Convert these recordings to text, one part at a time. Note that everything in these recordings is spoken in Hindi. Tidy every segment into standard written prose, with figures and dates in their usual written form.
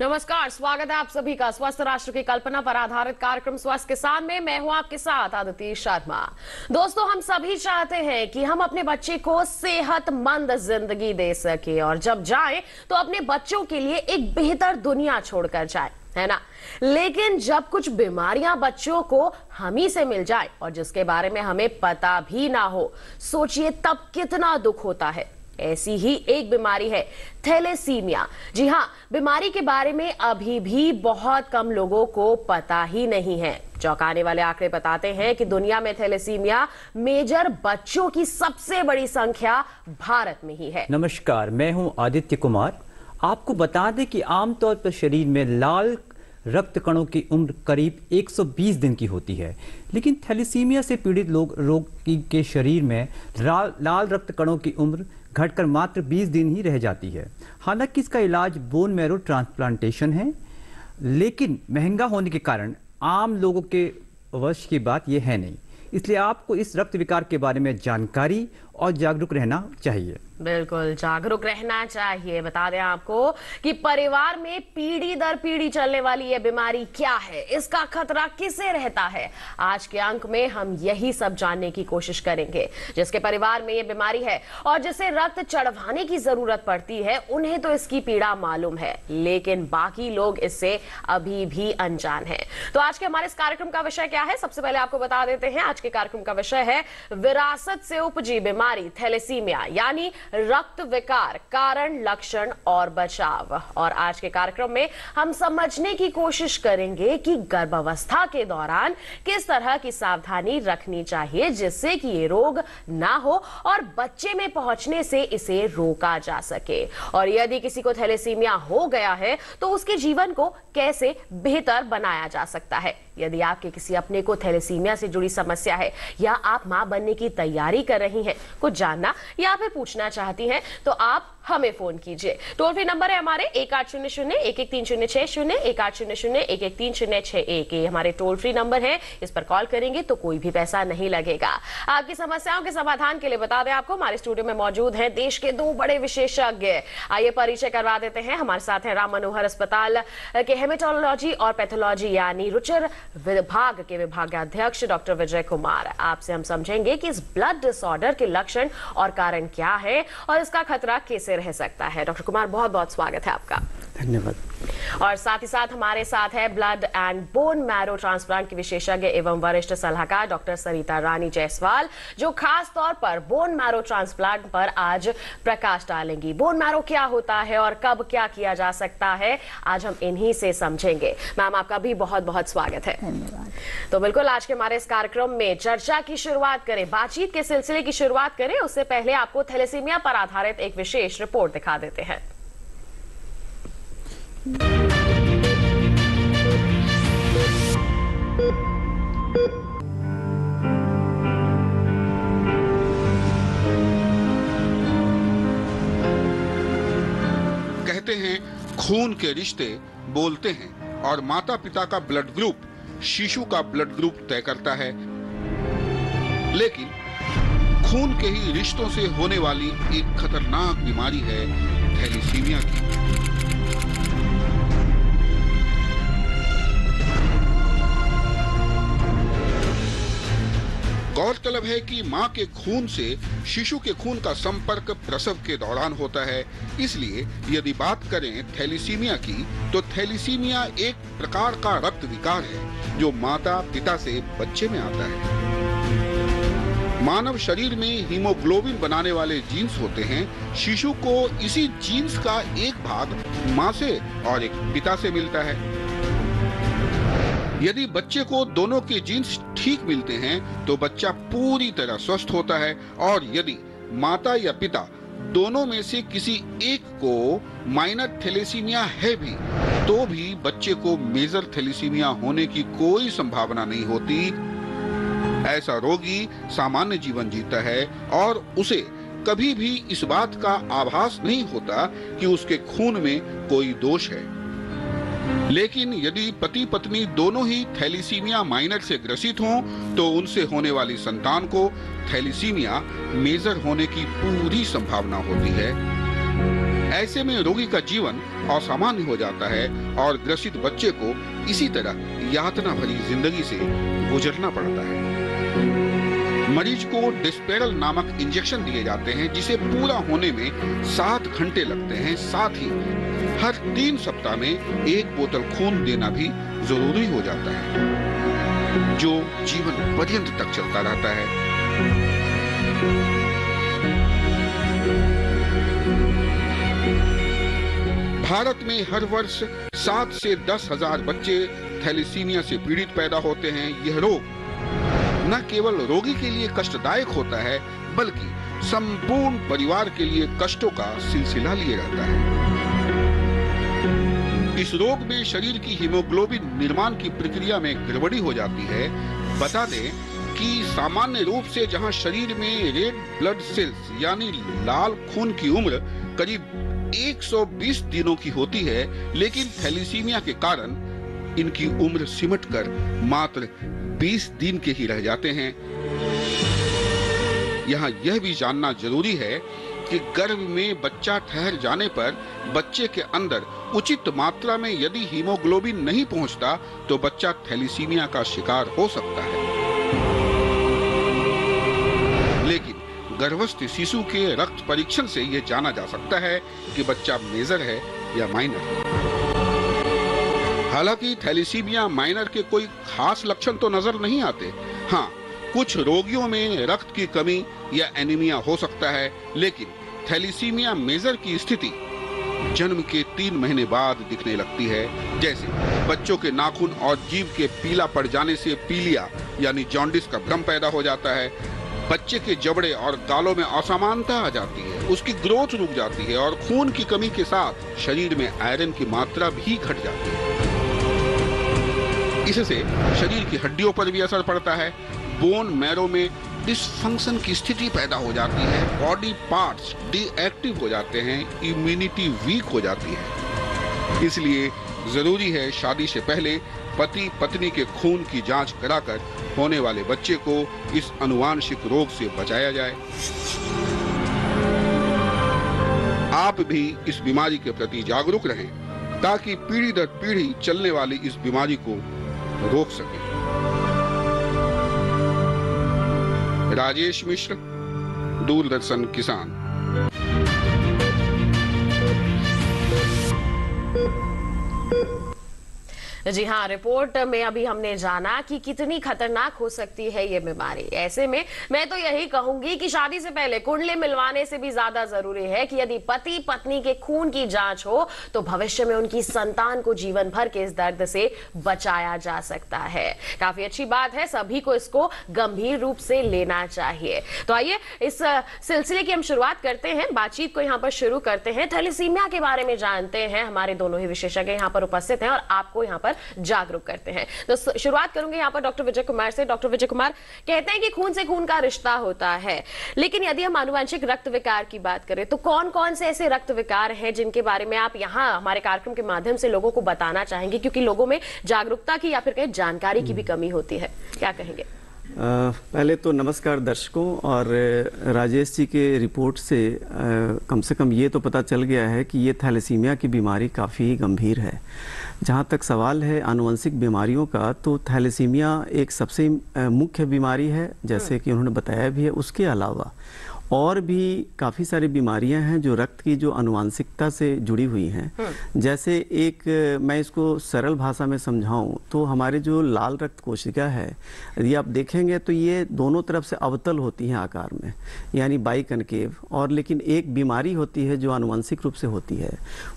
नमस्कार, स्वागत है आप सभी का स्वस्थ राष्ट्र की कल्पना पर आधारित कार्यक्रम स्वस्थ किसान में। मैं हूं आपके साथ आदित्य शर्मा। दोस्तों, हम सभी चाहते हैं कि हम अपने बच्चे को सेहतमंद जिंदगी दे सके और जब जाएं तो अपने बच्चों के लिए एक बेहतर दुनिया छोड़कर जाएं, है ना। लेकिन जब कुछ बीमारियां बच्चों को हम ही से मिल जाए और जिसके बारे में हमें पता भी ना हो, सोचिए तब कितना दुख होता है। ऐसी ही एक बीमारी है थैलेसीमिया। जी हां, बीमारी के बारे में अभी भी बहुत कम लोगों को पता ही नहीं है। चौंकाने वाले आंकड़े बताते हैं कि दुनिया में थैलेसीमिया मेजर बच्चों की सबसे बड़ी संख्या भारत में ही है। नमस्कार, मैं हूं आदित्य कुमार। आपको बता दें कि आमतौर पर शरीर में लाल रक्त कणों की उम्र करीब 120 दिन की होती है, लेकिन थैलेसीमिया से पीड़ित रोगी के शरीर में लाल रक्त कणों की उम्र घटकर मात्र 20 दिन ही रह जाती है। हालांकि इसका इलाज बोन मैरो ट्रांसप्लांटेशन है, लेकिन महंगा होने के कारण आम लोगों के वश की बात यह है नहीं। इसलिए आपको इस रक्त विकार के बारे में जानकारी और जागरूक रहना चाहिए। बिल्कुल जागरूक रहना चाहिए। बता दें आपको कि परिवार में पीढ़ी दर पीढ़ी चलने वाली यह बीमारी क्या है, इसका खतरा किसे रहता है, आज के अंक में हम यही सब जानने की कोशिश करेंगे। जिसके परिवार में यह बीमारी है और जिसे रक्त चढ़वाने की जरूरत पड़ती है, उन्हें तो इसकी पीड़ा मालूम है, लेकिन बाकी लोग इससे अभी भी अनजान हैं। तो आज के हमारे इस कार्यक्रम का विषय क्या है, सबसे पहले आपको बता देते हैं। आज के कार्यक्रम का विषय है विरासत से उपजी बीमारी थैलेसीमिया, यानी रक्त विकार, कारण, लक्षण और बचाव। और आज के कार्यक्रम में हम समझने की कोशिश करेंगे कि गर्भावस्था के दौरान किस तरह की सावधानी रखनी चाहिए जिससे कि ये रोग ना हो और बच्चे में पहुंचने से इसे रोका जा सके। और यदि किसी को थैलेसीमिया हो गया है तो उसके जीवन को कैसे बेहतर बनाया जा सकता है। यदि आपके किसी अपने को थैलेसीमिया से जुड़ी समस्या है या आप मां बनने की तैयारी कर रही हैं, कुछ जानना या फिर पूछना चाहती हैं, तो आप हमें फोन कीजिए। टोल फ्री नंबर है हमारे 1800-113660, 1800-113661। ये हमारे टोल फ्री नंबर है, इस पर कॉल करेंगे तो कोई भी पैसा नहीं लगेगा। आपकी समस्याओं के समाधान के लिए बता दें आपको, हमारे स्टूडियो में मौजूद हैं देश के दो बड़े विशेषज्ञ। आइए परिचय करवा देते हैं। हमारे साथ हैं राम मनोहर अस्पताल के हेमेटोलॉजी और पैथोलॉजी यानी रुचिर विभाग के विभागाध्यक्ष डॉक्टर विजय कुमार। आपसे हम समझेंगे कि इस ब्लड डिसऑर्डर के लक्षण और कारण क्या है और इसका खतरा कैसे रह सकता है। डॉक्टर कुमार, बहुत बहुत स्वागत है आपका। धन्यवाद। और साथ ही साथ हमारे साथ है blood and bone marrow transplant की विशेषज्ञ एवं वरिष्ठ सलाहकार डॉक्टर सरिता रानी जायसवाल, जो खास तौर पर बोन मैरो ट्रांसप्लांट पर आज प्रकाश डालेंगी। बोन मैरो क्या होता है और कब क्या किया जा सकता है, आज हम इन्हीं से समझेंगे। मैम, आपका भी बहुत बहुत स्वागत है। धन्यवाद। तो बिल्कुल आज के हमारे इस कार्यक्रम में चर्चा की शुरुआत करें, बातचीत के सिलसिले की शुरुआत करें, उससे पहले आपको थैलेसीमिया पर आधारित एक विशेष रिपोर्ट दिखा देते हैं। कहते हैं खून के रिश्ते बोलते हैं और माता पिता का ब्लड ग्रुप शिशु का ब्लड ग्रुप तय करता है। लेकिन खून के ही रिश्तों से होने वाली एक खतरनाक बीमारी है थैलेसीमिया की। गौरतलब है कि मां के खून से शिशु के खून का संपर्क प्रसव के दौरान होता है। इसलिए यदि बात करें थैलेसीमिया की, तो थैलेसीमिया एक प्रकार का रक्त विकार है जो माता पिता से बच्चे में आता है। मानव शरीर में हीमोग्लोबिन बनाने वाले जीन्स होते हैं। शिशु को इसी जीन्स का एक भाग मां से और एक पिता से मिलता है। यदि बच्चे को दोनों के जीन्स ठीक मिलते हैं तो बच्चा पूरी तरह स्वस्थ होता है, और यदि माता या पिता दोनों में से किसी एक को माइनर थैलेसीमिया है भी, तो भी बच्चे को मेजर थैलेसीमिया होने की कोई संभावना नहीं होती। ऐसा रोगी सामान्य जीवन जीता है और उसे कभी भी इस बात का आभास नहीं होता कि उसके खून में कोई दोष है। लेकिन यदि पति पत्नी दोनों ही थैलेसीमिया माइनर से ग्रसित हों तो उनसे होने वाली संतान को थैलेसीमिया मेजर होने की पूरी संभावना होती है। ऐसे में रोगी का जीवन असामान्य हो जाता है और ग्रसित बच्चे को इसी तरह यातना भरी जिंदगी से गुजरना पड़ता है। मरीज को डिस्पेरल नामक इंजेक्शन दिए जाते हैं जिसे पूरा होने में 7 घंटे लगते हैं। साथ ही हर 3 सप्ताह में 1 बोतल खून देना भी जरूरी हो जाता है, जो जीवन पर्यंत तक चलता रहता है। भारत में हर वर्ष 7 से 10 हजार बच्चे थैलेसीमिया से पीड़ित पैदा होते हैं। यह रोग न केवल रोगी के लिए कष्टदायक होता है, बल्कि संपूर्ण परिवार के लिए कष्टों का सिलसिला लिए रहता है। इस रोग में शरीर की हीमोग्लोबिन निर्माण की प्रक्रिया में गड़बड़ी हो जाती है। बता दें कि सामान्य रूप से जहां शरीर में रेड ब्लड सेल्स यानी लाल खून की उम्र करीब 120 दिनों की होती है, लेकिन थैलेसीमिया के कारण इनकी उम्र सिमटकर मात्र 20 दिन के ही रह जाते हैं। यहाँ यह भी जानना जरूरी है कि गर्भ में बच्चा ठहर जाने पर बच्चे के अंदर उचित मात्रा में यदि हीमोग्लोबिन नहीं पहुंचता तो बच्चा थैलेसीमिया का शिकार हो सकता है। लेकिन गर्भस्थ शिशु के रक्त परीक्षण से यह जाना जा सकता है कि बच्चा मेजर है या माइनर। हालांकि थैलेसीमिया माइनर के कोई खास लक्षण तो नजर नहीं आते। हाँ, कुछ रोगियों में रक्त की कमी या एनीमिया हो सकता है, लेकिन थैलेसीमिया मेजर की स्थिति जन्म के 3 महीने बाद दिखने लगती है। जैसे बच्चों के नाखून और जीभ के पीला पड़ जाने से पीलिया यानी जॉन्डिस का भ्रम पैदा हो जाता है। बच्चे के जबड़े और गालों में असमानता आ जाती है, उसकी ग्रोथ रुक जाती है और खून की कमी के साथ शरीर में आयरन की मात्रा भी घट जाती है। इससे शरीर की हड्डियों पर भी असर पड़ता है। बोन मैरो में डिसफंक्शन की स्थिति पैदा हो जाती है, बॉडी पार्ट्स डीएक्टिव हो जाते हैं, इम्यूनिटी वीक हो जाती है। इसलिए जरूरी है शादी से पहले पति पत्नी के खून की जांच कराकर होने वाले बच्चे को इस अनुवांशिक रोग से बचाया जाए। आप भी इस बीमारी के प्रति जागरूक रहें ताकि पीढ़ी दर पीढ़ी चलने वाली इस बीमारी को रोक सके। राजेश मिश्र, दूरदर्शन किसान। जी हाँ, रिपोर्ट में अभी हमने जाना कि कितनी खतरनाक हो सकती है ये बीमारी। ऐसे में मैं तो यही कहूंगी कि शादी से पहले कुंडली मिलवाने से भी ज्यादा जरूरी है कि यदि पति पत्नी के खून की जांच हो तो भविष्य में उनकी संतान को जीवन भर के इस दर्द से बचाया जा सकता है। काफी अच्छी बात है, सभी को इसको गंभीर रूप से लेना चाहिए। तो आइए इस सिलसिले की हम शुरुआत करते हैं, बातचीत को यहाँ पर शुरू करते हैं। थैलेसीमिया के बारे में जानते हैं, हमारे दोनों ही विशेषज्ञ यहाँ पर उपस्थित हैं और आपको यहाँ पर जागरूक करते हैं। तो शुरुआत करूंगे यहाँ पर डॉक्टर विजय कुमार से। डॉक्टर विजय कुमार, कहते हैं कि खून से खून का रिश्ता होता है, लेकिन यदि हम आनुवंशिक रक्त विकार की बात करें तो कौन कौन से ऐसे रक्त विकार हैं जिनके बारे में आप यहाँ हमारे कार्यक्रम के माध्यम से लोगों को बताना चाहेंगे, क्योंकि लोगों में जागरूकता की या फिर कहीं जानकारी की भी कमी होती है, क्या कहेंगे? पहले तो नमस्कार दर्शकों। और राजेश जी के रिपोर्ट से कम ये तो पता चल गया है कि ये थैलेसीमिया की बीमारी काफ़ी गंभीर है। जहाँ तक सवाल है आनुवंशिक बीमारियों का, तो थैलेसीमिया एक सबसे मुख्य बीमारी है, जैसे कि उन्होंने बताया भी है। उसके अलावा और भी काफ़ी सारी बीमारियां हैं जो रक्त की जो आनुवंशिकता से जुड़ी हुई हैं। जैसे एक, मैं इसको सरल भाषा में समझाऊं तो हमारे जो लाल रक्त कोशिका है, यदि आप देखेंगे तो ये दोनों तरफ से अवतल होती हैं आकार में, यानी बाइकनकेव। और लेकिन एक बीमारी होती है जो आनुवंशिक रूप से होती है,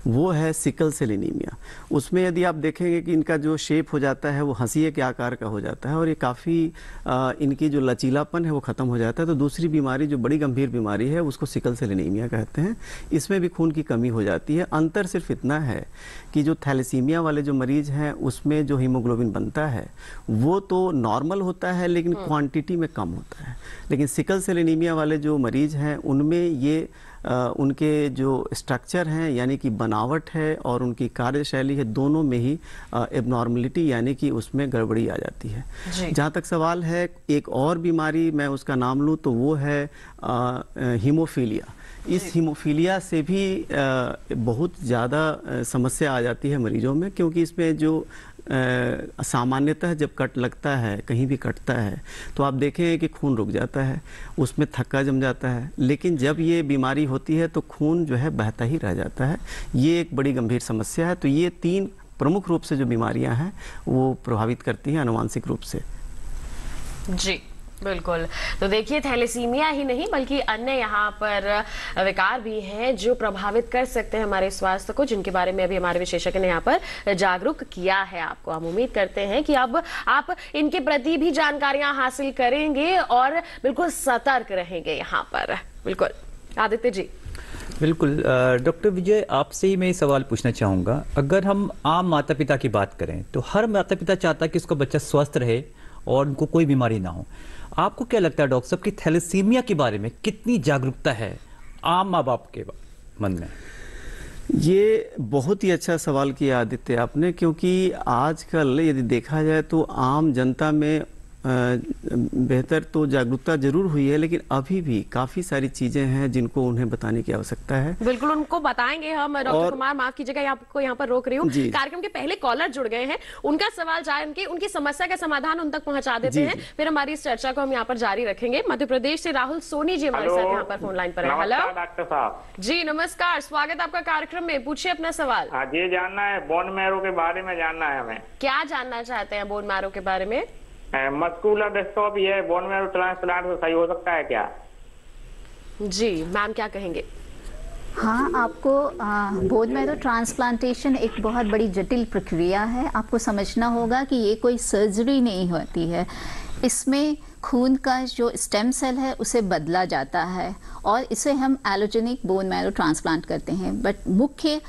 वो है सिकल सेल एनीमिया। उसमें यदि आप देखेंगे कि इनका जो शेप हो जाता है वो हंसिए के आकार का हो जाता है और ये काफ़ी इनकी जो लचीलापन है वो ख़त्म हो जाता है। तो दूसरी बीमारी जो बड़ी गंभीर बीमारी है उसको सिकल सेल एनीमिया कहते हैं। इसमें भी खून की कमी हो जाती है। अंतर सिर्फ इतना है कि जो थैलेसीमिया वाले जो मरीज हैं उसमें जो हीमोग्लोबिन बनता है वो तो नॉर्मल होता है, लेकिन क्वांटिटी में कम होता है। लेकिन सिकल सेल एनीमिया वाले जो मरीज हैं उनमें ये उनके जो स्ट्रक्चर हैं, यानी कि बनावट है और उनकी कार्यशैली है, दोनों में ही एबनॉर्मलिटी यानी कि उसमें गड़बड़ी आ जाती है। जहाँ तक सवाल है एक और बीमारी, मैं उसका नाम लूँ तो वो है हीमोफीलिया। इस हीमोफीलिया से भी बहुत ज़्यादा समस्या आ जाती है मरीजों में, क्योंकि इसमें जो सामान्यतः जब कट लगता है, कहीं भी कटता है, तो आप देखें कि खून रुक जाता है, उसमें थक्का जम जाता है, लेकिन जब ये बीमारी होती है तो खून जो है बहता ही रह जाता है। ये एक बड़ी गंभीर समस्या है। तो ये 3 प्रमुख रूप से जो बीमारियां हैं वो प्रभावित करती हैं आनुवांशिक रूप से। जी बिल्कुल। तो देखिए, थैलेसीमिया ही नहीं बल्कि अन्य यहाँ पर विकार भी हैं जो प्रभावित कर सकते हैं हमारे स्वास्थ्य को, जिनके बारे में अभी हमारे विशेषज्ञ ने यहाँ पर जागरूक किया है आपको। हम उम्मीद करते हैं कि अब आप इनके प्रति भी जानकारियां हासिल करेंगे और बिल्कुल सतर्क रहेंगे यहाँ पर। बिल्कुल आदित्य जी। बिल्कुल डॉक्टर विजय, आपसे ही मैं ये सवाल पूछना चाहूँगा। अगर हम आम माता पिता की बात करें तो हर माता पिता चाहता है कि उसका बच्चा स्वस्थ रहे और उनको कोई बीमारी ना हो। आपको क्या लगता है डॉक्टर साहब कि थैलेसीमिया के बारे में कितनी जागरूकता है आम माँ बाप के मन में? ये बहुत ही अच्छा सवाल किया आदित्य आपने, क्योंकि आजकल यदि देखा जाए तो आम जनता में बेहतर तो जागरूकता जरूर हुई है, लेकिन अभी भी काफी सारी चीजें हैं जिनको उन्हें बताने की आवश्यकता है। बिल्कुल उनको बताएंगे हम। डॉक्टर कुमार, माफ कीजिएगा आपको यहाँ पर रोक रही हूँ। कार्यक्रम के पहले कॉलर जुड़ गए हैं, उनका सवाल जान के उनकी समस्या का समाधान उन तक पहुंचा देते हैं, फिर हमारी इस चर्चा को हम यहाँ पर जारी रखेंगे। मध्य प्रदेश से राहुल सोनी जी हमारे साथ यहाँ पर फोन लाइन पर है। हेलो डॉक्टर साहब जी, नमस्कार, स्वागत आपका कार्यक्रम में। पूछिए अपना सवाल। ये जानना है, बोन मैरो के बारे में जानना है हमें। क्या जानना चाहते हैं बोन मैरो के बारे में? मस्कुलर डिस्ट्रॉफी है, बोन मैरो ट्रांसप्लांट से सही हो सकता है क्या? जी मैम, क्या कहेंगे? हाँ, आपको बोन मैरो ट्रांसप्लांटेशन एक बहुत बड़ी जटिल प्रक्रिया है। आपको समझना होगा कि ये कोई सर्जरी नहीं होती है। इसमें खून का जो स्टेम सेल है उसे बदला जाता है और इसे हम एलोजेनिक बोन मैरो ट्रांसप्लांट करते हैं। बट मुख्य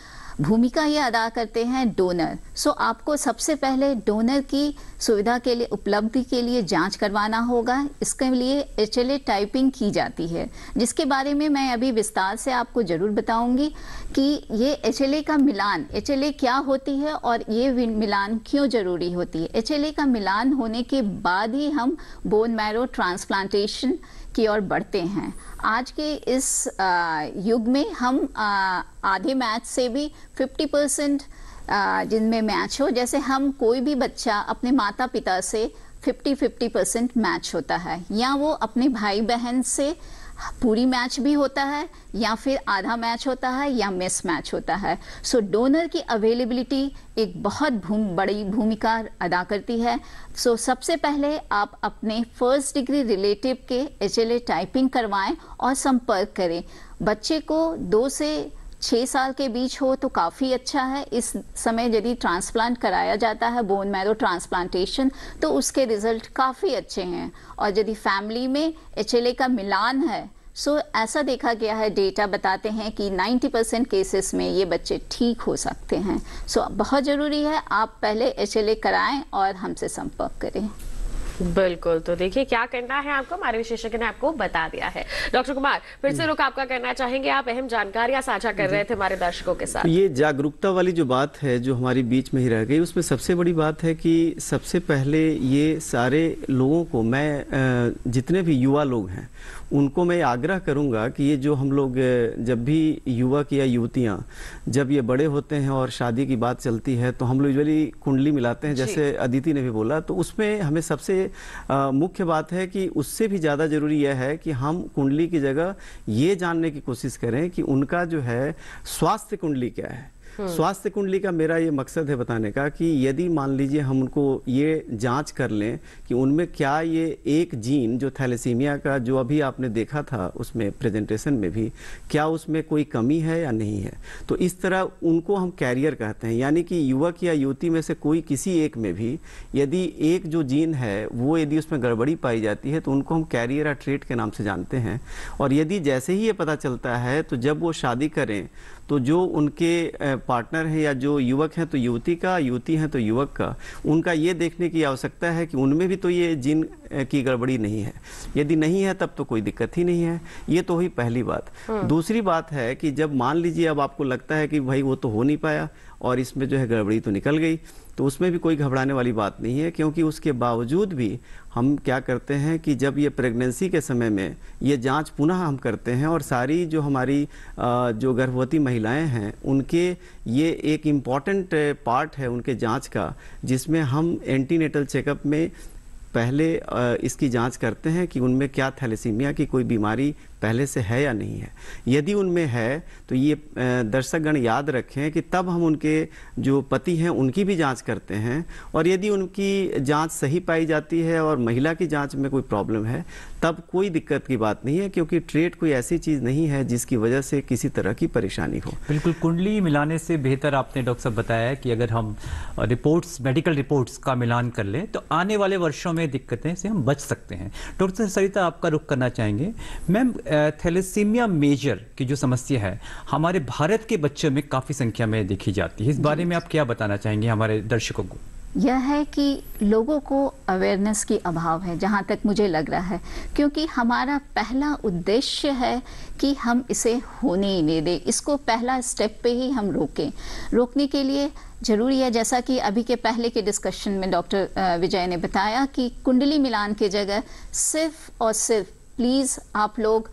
भूमिका ये अदा करते हैं डोनर। सो आपको सबसे पहले डोनर की सुविधा के लिए, उपलब्धि के लिए जांच करवाना होगा। इसके लिए HLA टाइपिंग की जाती है, जिसके बारे में मैं अभी विस्तार से आपको जरूर बताऊंगी कि ये HLA का मिलान, HLA क्या होती है और ये मिलान क्यों जरूरी होती है। HLA का मिलान होने के बाद ही हम बोन मैरो ट्रांसप्लांटेशन की ओर बढ़ते हैं। आज के इस युग में हम आधे मैच से भी 50% जिनमें मैच हो, जैसे हम कोई भी बच्चा अपने माता पिता से 50% मैच होता है, या वो अपने भाई बहन से पूरी मैच भी होता है, या फिर आधा मैच होता है, या मिस मैच होता है। सो डोनर की अवेलेबिलिटी एक बहुत बड़ी भूमिका अदा करती है। सो सबसे पहले आप अपने फर्स्ट डिग्री रिलेटिव के HLA टाइपिंग करवाएं और संपर्क करें। बच्चे को 2 से 6 साल के बीच हो तो काफ़ी अच्छा है। इस समय यदि ट्रांसप्लांट कराया जाता है बोन मैरो ट्रांसप्लांटेशन तो उसके रिजल्ट काफ़ी अच्छे हैं। और यदि फैमिली में HLA का मिलान है, सो ऐसा देखा गया है, डेटा बताते हैं कि 90% केसेस में ये बच्चे ठीक हो सकते हैं। सो बहुत ज़रूरी है आप पहले HLA कराएं और हमसे संपर्क करें। बिल्कुल। तो देखिए क्या करना है आपको, हमारे विशेषज्ञ ने आपको बता दिया है। डॉक्टर कुमार, फिर से रुक आपका करना चाहेंगे, आप अहम जानकारियां साझा कर रहे थे हमारे दर्शकों के साथ। ये जागरूकता वाली जो बात है जो हमारी बीच में ही रह गई, उसमें सबसे बड़ी बात है कि सबसे पहले ये सारे लोगों को, मैं जितने भी युवा लोग हैं उनको मैं आग्रह करूंगा कि ये जो हम लोग, जब भी युवक या युवतियां जब ये बड़े होते हैं और शादी की बात चलती है तो हम लोग यूजुअली कुंडली मिलाते हैं, जैसे अदिति ने भी बोला। तो उसमें हमें सबसे मुख्य बात है कि उससे भी ज़्यादा ज़रूरी यह है कि हम कुंडली की जगह ये जानने की कोशिश करें कि उनका जो है स्वास्थ्य कुंडली क्या है। स्वास्थ्य कुंडली का मेरा ये मकसद है बताने का कि यदि मान लीजिए हम उनको ये जांच कर लें कि उनमें क्या ये एक जीन जो थैलेसीमिया का, जो अभी आपने देखा था उसमें प्रेजेंटेशन में भी, क्या उसमें कोई कमी है या नहीं है, तो इस तरह उनको हम कैरियर कहते हैं। यानी कि युवक या युवती में से कोई किसी एक में भी यदि एक जो जीन है वो यदि उसमें गड़बड़ी पाई जाती है तो उनको हम कैरियर या ट्रेट के नाम से जानते हैं। और यदि जैसे ही ये पता चलता है तो जब वो शादी करें तो जो उनके पार्टनर हैं या जो युवक हैं तो युवती का, युवती हैं तो युवक का, उनका ये देखने की आवश्यकता है कि उनमें भी तो ये जीन की गड़बड़ी नहीं है। यदि नहीं है तब तो कोई दिक्कत ही नहीं है। ये तो हुई पहली बात। दूसरी बात है कि जब मान लीजिए अब आपको लगता है कि भाई वो तो हो नहीं पाया और इसमें जो है गड़बड़ी तो निकल गई, तो उसमें भी कोई घबराने वाली बात नहीं है, क्योंकि उसके बावजूद भी हम क्या करते हैं कि जब ये प्रेगनेंसी के समय में ये जांच पुनः हम करते हैं, और सारी जो हमारी जो गर्भवती महिलाएं हैं उनके ये एक इम्पॉर्टेंट पार्ट है उनके जांच का, जिसमें हम एंटीनेटल चेकअप में पहले इसकी जांच करते हैं कि उनमें क्या थैलेसीमिया की कोई बीमारी पहले से है या नहीं है। यदि उनमें है तो ये दर्शकगण याद रखें कि तब हम उनके जो पति हैं उनकी भी जांच करते हैं, और यदि उनकी जांच सही पाई जाती है और महिला की जांच में कोई प्रॉब्लम है तब कोई दिक्कत की बात नहीं है, क्योंकि ट्रेट कोई ऐसी चीज़ नहीं है जिसकी वजह से किसी तरह की परेशानी हो। बिल्कुल, कुंडली मिलाने से बेहतर आपने डॉक्टर साहब बताया कि अगर हम रिपोर्ट्स, मेडिकल रिपोर्ट्स का मिलान कर लें तो आने वाले वर्षों में दिक्कतें से हम बच सकते हैं। डॉक्टर सरिता, आपका रुख करना चाहेंगे। मैम, थैलेसीमिया मेजर की जो समस्या है हमारे भारत के बच्चों में काफ़ी संख्या में देखी जाती है, इस बारे में आप क्या बताना चाहेंगे हमारे दर्शकों को? यह है कि लोगों को अवेयरनेस की अभाव है, जहाँ तक मुझे लग रहा है, क्योंकि हमारा पहला उद्देश्य है कि हम इसे होने ही नहीं दें, इसको पहला स्टेप पे ही हम रोकें। रोकने के लिए ज़रूरी है, जैसा कि अभी के पहले के डिस्कशन में डॉक्टर विजय ने बताया, कि कुंडली मिलान की जगह सिर्फ और सिर्फ प्लीज़ आप लोग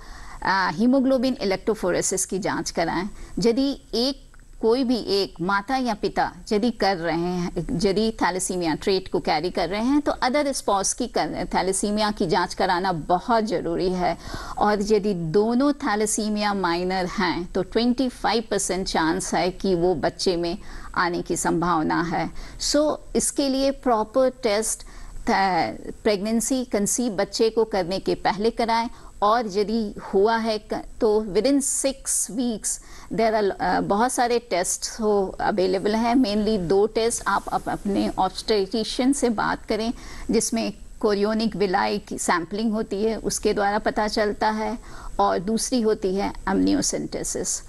हीमोग्लोबिन इलेक्ट्रोफोरेसिस की जांच कराएं। यदि कोई भी एक माता या पिता यदि कर रहे हैं, यदि थैलेसीमिया ट्रेट को कैरी कर रहे हैं, तो अदर स्पॉस की थैलेसीमिया की जांच कराना बहुत ज़रूरी है। और यदि दोनों थैलेसीमिया माइनर हैं तो 25% चांस है कि वो बच्चे में आने की संभावना है। इसके लिए प्रॉपर टेस्ट प्रेगनेंसी कंसीव बच्चे को करने के पहले कराएं, और यदि हुआ है तो विदिन 6 वीक्स देयर आर बहुत सारे टेस्ट अवेलेबल हैं। मेनली 2 टेस्ट आप अपने ऑब्स्टेट्रिशियन से बात करें, जिसमें कोरियोनिक विलाई की सैम्पलिंग होती है, उसके द्वारा पता चलता है, और दूसरी होती है एमनियोसेंटेसिस।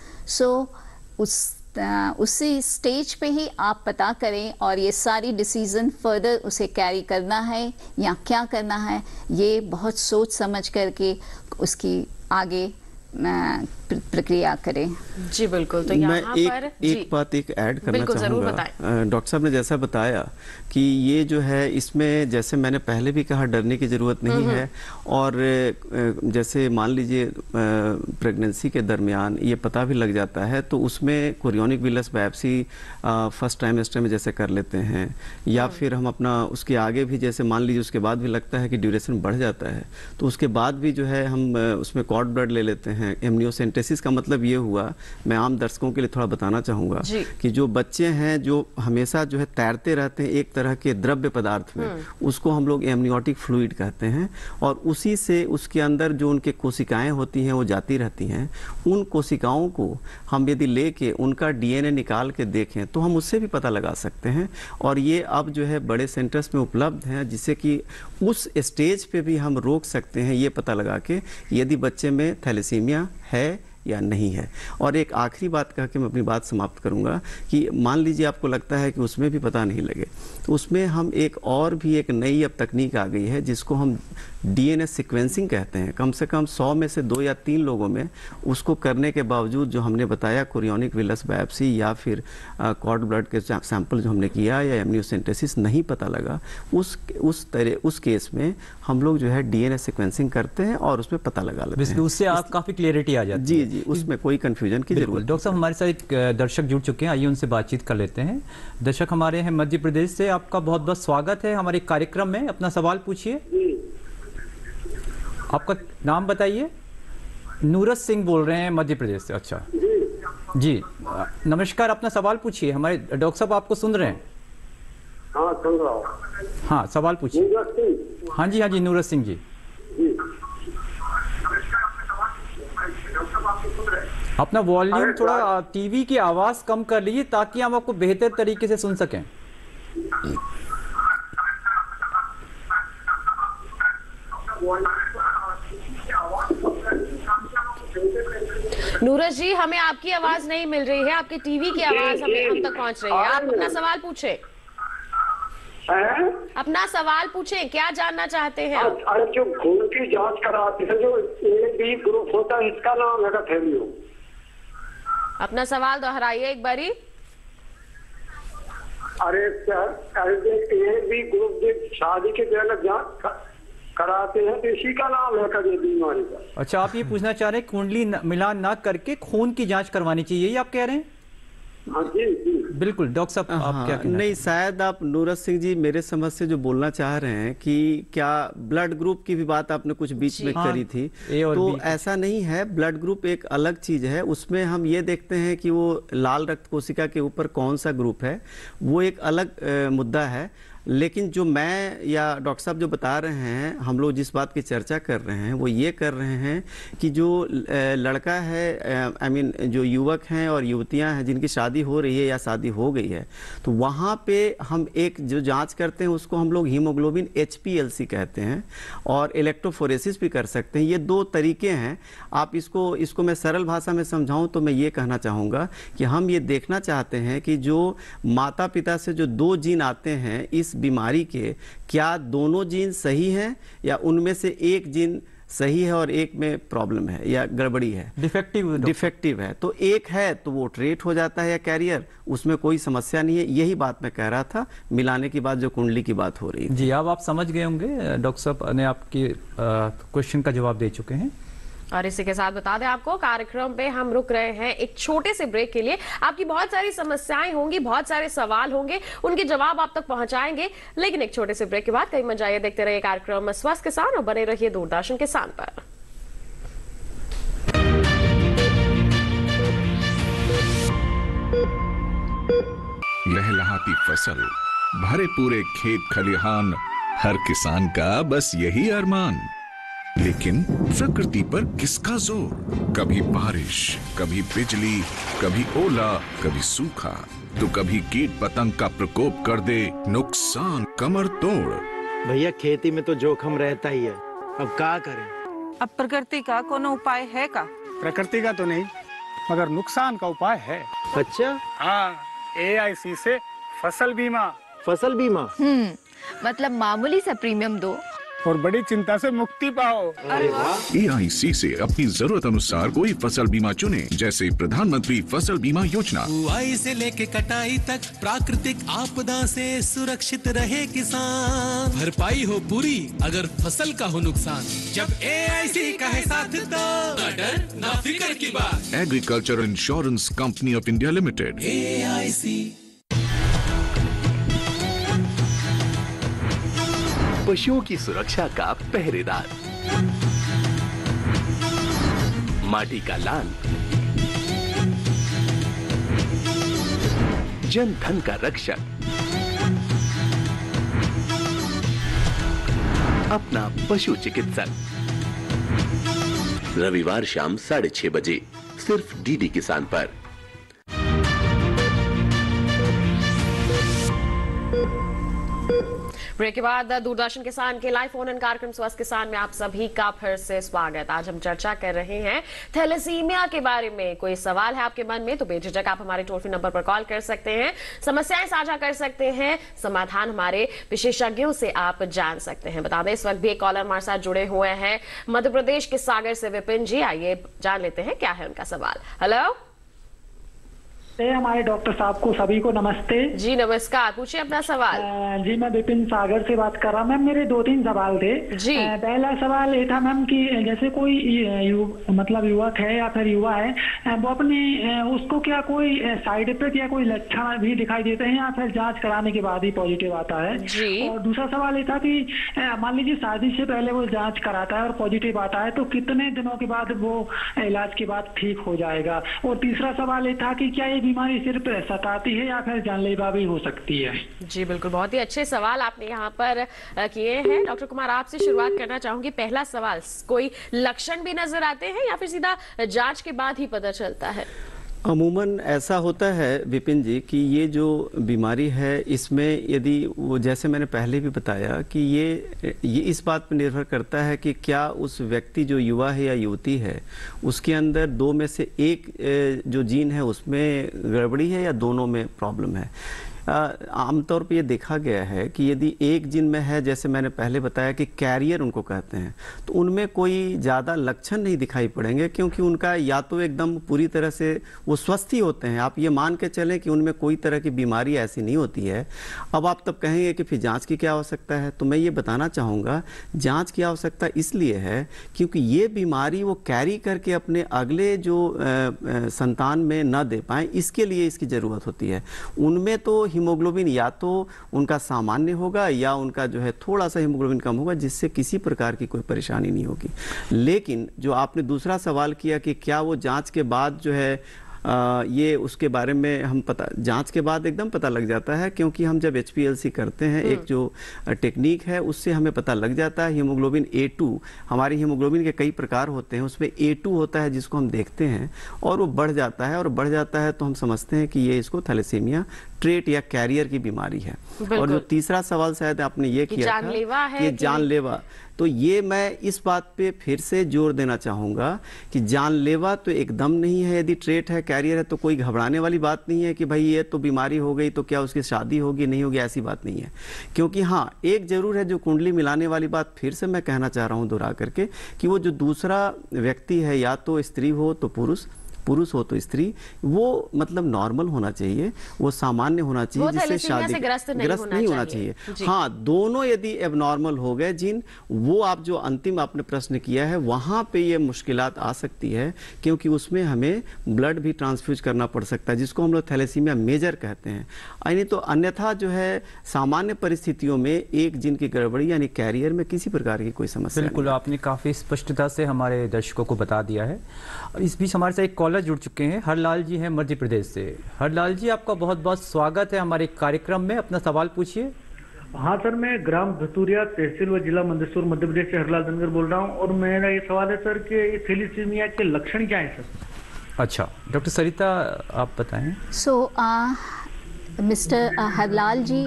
उसी स्टेज पे ही आप पता करें, और ये सारी डिसीजन फर्दर उसे कैरी करना है या क्या करना है, ये बहुत सोच समझ करके उसकी आगे प्रक्रिया करें। जी बिल्कुल। तो यहाँ पर एक बात ऐड करना चाहूँगा। डॉक्टर साहब ने जैसा बताया कि ये जो है, इसमें जैसे मैंने पहले भी कहा, डरने की ज़रूरत नहीं है। और जैसे मान लीजिए प्रेगनेंसी के दरमियान ये पता भी लग जाता है, तो उसमें chorionic villus biopsy first trimester में जैसे कर लेते हैं, या फिर हम अपना उसके आगे भी, जैसे मान लीजिए उसके बाद भी लगता है कि ड्यूरेशन बढ़ जाता है, तो उसके बाद भी जो है हम उसमें कॉर्ड ब्लड ले लेते हैं। एमनियोसेंटेसिस का मतलब ये हुआ, मैं आम दर्शकों के लिए थोड़ा बताना चाहूँगा कि जो बच्चे हैं जो हमेशा जो है तैरते रहते हैं एक तरह के द्रव्य पदार्थ में, उसको हम लोग एमनियोटिक फ्लूइड कहते हैं, और उसी से उसके अंदर जो उनके कोशिकाएं होती हैं वो जाती रहती हैं। उन कोशिकाओं को हम यदि लेके उनका डीएनए निकाल के देखें तो हम उससे भी पता लगा सकते हैं, और ये अब जो है बड़े सेंटर्स में उपलब्ध हैं, जिससे कि उस स्टेज पे भी हम रोक सकते हैं, ये पता लगा के यदि बच्चे में थैलेसीमिया है या नहीं है। और एक आखिरी बात कह के मैं अपनी बात समाप्त करूंगा कि मान लीजिए आपको लगता है कि उसमें भी पता नहीं लगे, तो उसमें हम एक नई अब तकनीक आ गई है जिसको हम डीएनए सीक्वेंसिंग कहते हैं। कम से कम 100 में से 2 या 3 लोगों में उसको करने के बावजूद, जो हमने बताया कोरियोनिक विलस बायोप्सी या फिर कॉर्ड ब्लड के सैंपल जो हमने किया या एमनियोसेंटेसिस नहीं पता लगा, उस केस में हम लोग जो है डीएनए सीक्वेंसिंग करते हैं और उसमें पता लगा लेते हैं। उससे आप काफी क्लियरिटी आ जाती है। जी, उसमें कोई कंफ्यूजन की जरूरत। डॉक्टर साहब, हमारे साथ एक दर्शक जुड़ चुके हैं, आइए उनसे बातचीत कर लेते हैं। दर्शक हमारे हैं मध्य प्रदेश से, आपका बहुत बहुत स्वागत है हमारे कार्यक्रम में। अपना सवाल पूछिए। आपका नाम बताइए। नूरत सिंह बोल रहे हैं मध्य प्रदेश से। अच्छा जी, नमस्कार, अपना सवाल पूछिए। हमारे डॉक्टर साहब आपको सुन रहे हैं? हाँ, सुन रहा हूँ। हाँ, सवाल पूछिए। हाँ जी, नूरत सिंह जी। अपना वॉल्यूम थोड़ा टीवी की आवाज कम कर लीजिए ताकि हम आपको बेहतर तरीके से सुन सकें। नूरज जी, हमें आपकी आवाज नहीं मिल रही है, आपकी टीवी की आवाज हम तक पहुंच रही है। आप अपना सवाल पूछे। अपना सवाल पूछें, क्या जानना चाहते हैं आप? अरे जो खून की जांच कराते हैं, जो AB ग्रुप होता है, इसका नाम है थैलियो। अपना सवाल दोहराइए एक बारी। अरे ये भी ग्रुप शादी के पहले जांच कराते हैं तो इसी का नाम है कभी बीमारी का। अच्छा, आप ये पूछना चाह रहे हैं कुंडली मिलान ना करके खून की जांच करवानी चाहिए, ये आप कह रहे हैं? हाँ जी जी बिल्कुल डॉक्टर साहब, आप क्या कहना नहीं, शायद आप नूरत सिंह जी मेरे समझ से जो बोलना चाह रहे हैं कि क्या ब्लड ग्रुप की भी बात आपने कुछ बीच में करी थी, तो ऐसा नहीं है। ब्लड ग्रुप एक अलग चीज है, उसमें हम ये देखते हैं कि वो लाल रक्त कोशिका के ऊपर कौन सा ग्रुप है, वो एक अलग मुद्दा है। लेकिन जो मैं या डॉक्टर साहब जो बता रहे हैं, हम लोग जिस बात की चर्चा कर रहे हैं वो ये कर रहे हैं कि जो लड़का है, जो युवक हैं और युवतियां हैं जिनकी शादी हो रही है या शादी हो गई है, तो वहाँ पे हम एक जो जांच करते हैं उसको हम लोग हीमोग्लोबिन HPLC कहते हैं, और इलेक्ट्रोफोरेसिस भी कर सकते हैं। ये दो तरीके हैं। आप इसको मैं सरल भाषा में समझाऊं तो मैं ये कहना चाहूँगा कि हम ये देखना चाहते हैं कि जो माता पिता से जो 2 जीन आते हैं इस बीमारी के, क्या दोनों जीन सही हैं या उनमें से एक जीन सही है और एक में प्रॉब्लम है या गड़बड़ी है, डिफेक्टिव है। तो एक है तो वो ट्रेट हो जाता है या कैरियर, उसमें कोई समस्या नहीं है। यही बात मैं कह रहा था मिलाने की बात, जो कुंडली की बात हो रही है। जी, अब आप समझ गए होंगे, डॉक्टर साहब ने आपके क्वेश्चन का जवाब दे चुके हैं। और इसी के साथ बता दें आपको, कार्यक्रम पे हम रुक रहे हैं एक छोटे से ब्रेक के लिए। आपकी बहुत सारी समस्याएं होंगी, बहुत सारे सवाल होंगे, उनके जवाब आप तक पहुंचाएंगे, लेकिन एक छोटे से ब्रेक के बाद कहीं मत जाइए, देखते रहिए कार्यक्रम स्वस्थ किसान और बने रहिए दूरदर्शन किसान पर। लहलहाती फसल, भरे पूरे खेत खलिहान, हर किसान का बस यही अरमान। लेकिन प्रकृति पर किसका जोर? कभी बारिश, कभी बिजली, कभी ओला, कभी सूखा, तो कभी कीट पतंग का प्रकोप कर दे नुकसान कमर तोड़। भैया खेती में तो जोखम रहता ही है, अब क्या करें? अब प्रकृति का कोनो उपाय है का? प्रकृति का तो नहीं, मगर नुकसान का उपाय है। अच्छा? हाँ, AIC से फसल बीमा। फसल बीमा? मतलब मामूली सा प्रीमियम दो और बड़ी चिंता से मुक्ति पाओ। अरे वाह! AIC से अपनी जरूरत अनुसार कोई फसल बीमा चुने, जैसे प्रधानमंत्री फसल बीमा योजना। बुआई से लेके कटाई तक प्राकृतिक आपदा से सुरक्षित रहे किसान। भरपाई हो पूरी अगर फसल का हो नुकसान, जब AIC का है साथ तो ना डर ना फिक्र की बात। Agriculture insurance company of India limited, AIC। पशुओं की सुरक्षा का पहरेदार, माटी का लाल, जन धन का रक्षक, अपना पशु चिकित्सक। रविवार शाम 6:30 बजे सिर्फ DD किसान पर। ब्रेक के बाद दूरदर्शन किसान के लाइव फोन इन कार्यक्रम स्वस्थ किसान में आप सभी का फिर से स्वागत। आज हम चर्चा कर रहे हैं थैलेसीमिया के बारे में। कोई सवाल है आपके मन में तो बेझिझक आप हमारे टोल फ्री नंबर पर कॉल कर सकते हैं, समस्याएं साझा कर सकते हैं, समाधान हमारे विशेषज्ञों से आप जान सकते हैं। बता दें इस वक्त भी एक कॉलर हमारे साथ जुड़े हुए हैं मध्य प्रदेश के सागर से विपिन जी। आइए जान लेते हैं क्या है उनका सवाल। हेलो हमारे डॉक्टर साहब को सभी को नमस्ते जी। नमस्कार, पूछिए अपना सवाल। जी मैं विपिन सागर से बात कर रहा हूँ मैम। मेरे 2-3 सवाल थे जी। पहला सवाल ये था मैम कि जैसे कोई मतलब युवक है या फिर युवा है, वो अपने उसको क्या कोई साइड इफेक्ट या कोई लक्षण भी दिखाई देते हैं या फिर जांच कराने के बाद ही पॉजिटिव आता है जी? और दूसरा सवाल ये था कि मान लीजिए शादी से पहले वो जाँच कराता है और पॉजिटिव आता है तो कितने दिनों के बाद वो इलाज के बाद ठीक हो जाएगा? और तीसरा सवाल ये था कि क्या ये बीमारी सिर्फ सताती है या फिर जानलेवा भी हो सकती है? जी बिल्कुल, बहुत ही अच्छे सवाल आपने यहाँ पर किए हैं। डॉक्टर कुमार आपसे शुरुआत करना चाहूंगी। पहला सवाल, कोई लक्षण भी नजर आते हैं या फिर सीधा जांच के बाद ही पता चलता है? अमूमन ऐसा होता है विपिन जी कि ये जो बीमारी है इसमें यदि वो, जैसे मैंने पहले भी बताया कि ये इस बात पर निर्भर करता है कि क्या उस व्यक्ति जो युवा है या युवती है उसके अंदर 2 में से एक जो जीन है उसमें गड़बड़ी है या दोनों में प्रॉब्लम है। आमतौर पे ये देखा गया है कि यदि एक जीन में है, जैसे मैंने पहले बताया कि कैरियर उनको कहते हैं, तो उनमें कोई ज़्यादा लक्षण नहीं दिखाई पड़ेंगे, क्योंकि उनका या तो एकदम पूरी तरह से वो स्वस्थ ही होते हैं। आप ये मान के चलें कि उनमें कोई तरह की बीमारी ऐसी नहीं होती है। अब आप तब कहेंगे कि फिर जांच की क्या आवश्यकता है, तो मैं ये बताना चाहूँगा जांच की आवश्यकता इसलिए है क्योंकि ये बीमारी वो कैरी करके अपने अगले जो संतान में न दे पाए, इसके लिए इसकी ज़रूरत होती है। उनमें तो हीमोग्लोबिन या तो उनका सामान्य होगा या उनका जो है थोड़ा सा हीमोग्लोबिन कम होगा, जिससे किसी प्रकार की कोई परेशानी नहीं होगी। लेकिन जो आपने दूसरा सवाल किया कि क्या वो जांच के बाद जो है ये उसके बारे में हम जांच के बाद एकदम पता लग जाता है, क्योंकि हम जब HPLC करते हैं एक जो टेक्निक है उससे हमें पता लग जाता है। हीमोग्लोबिन A2, हमारी हीमोग्लोबिन के कई प्रकार होते हैं, उसमें A2 होता है जिसको हम देखते हैं और वो बढ़ जाता है, और बढ़ जाता है तो हम समझते हैं कि ये इसको थैलेसीमिया ट्रेट या कैरियर की बीमारी है। और जो तीसरा सवाल शायद आपने ये किया था कि जानलेवा, तो ये मैं इस बात पे फिर से जोर देना चाहूँगा कि जानलेवा तो एकदम नहीं है। यदि ट्रेट है, कैरियर है, तो कोई घबराने वाली बात नहीं है कि भाई ये तो बीमारी हो गई तो क्या उसकी शादी होगी नहीं होगी, ऐसी बात नहीं है। क्योंकि हाँ, एक जरूर है जो कुंडली मिलाने वाली बात फिर से मैं कहना चाह रहा हूँ दोहरा करके कि वो जो दूसरा व्यक्ति है, या तो स्त्री हो तो पुरुष हो तो स्त्री, वो मतलब नॉर्मल होना चाहिए, वो सामान्य होना चाहिए, जिससे शादी ग्रस्त नहीं होना चाहिए। हाँ, दोनों यदि एबनॉर्मल हो गए जीन, वो आप जो अंतिम आपने प्रश्न किया है वहाँ पे ये मुश्किलात आ सकती है, क्योंकि उसमें हमें ब्लड भी ट्रांसफ्यूज करना पड़ सकता है, जिसको हम लोग थैलेसीमिया मेजर कहते हैं। यानी तो अन्यथा जो है सामान्य परिस्थितियों में एक जीन की गड़बड़ी यानी कैरियर में किसी प्रकार की कोई समस्या बिल्कुल नहीं। आपने काफ़ी स्पष्टता से हमारे दर्शकों को बता दिया है। इस बीच हमारे साथ एक कॉलर जुड़ चुके हैं, हरलाल जी हैं मध्य प्रदेश से। हरलाल जी, आपका बहुत बहुत स्वागत है हमारे कार्यक्रम में, अपना सवाल पूछिए। हाँ सर, मैं ग्राम धतूरिया तहसील व जिला मंदसौर मध्य प्रदेश से हरलाल धनगर बोल रहा हूँ, और मेरा ये सवाल है सर कि थैलेसीमिया के लक्षण क्या है सर? अच्छा, डॉक्टर सरिता आप बताएं। मिस्टर हरलाल जी,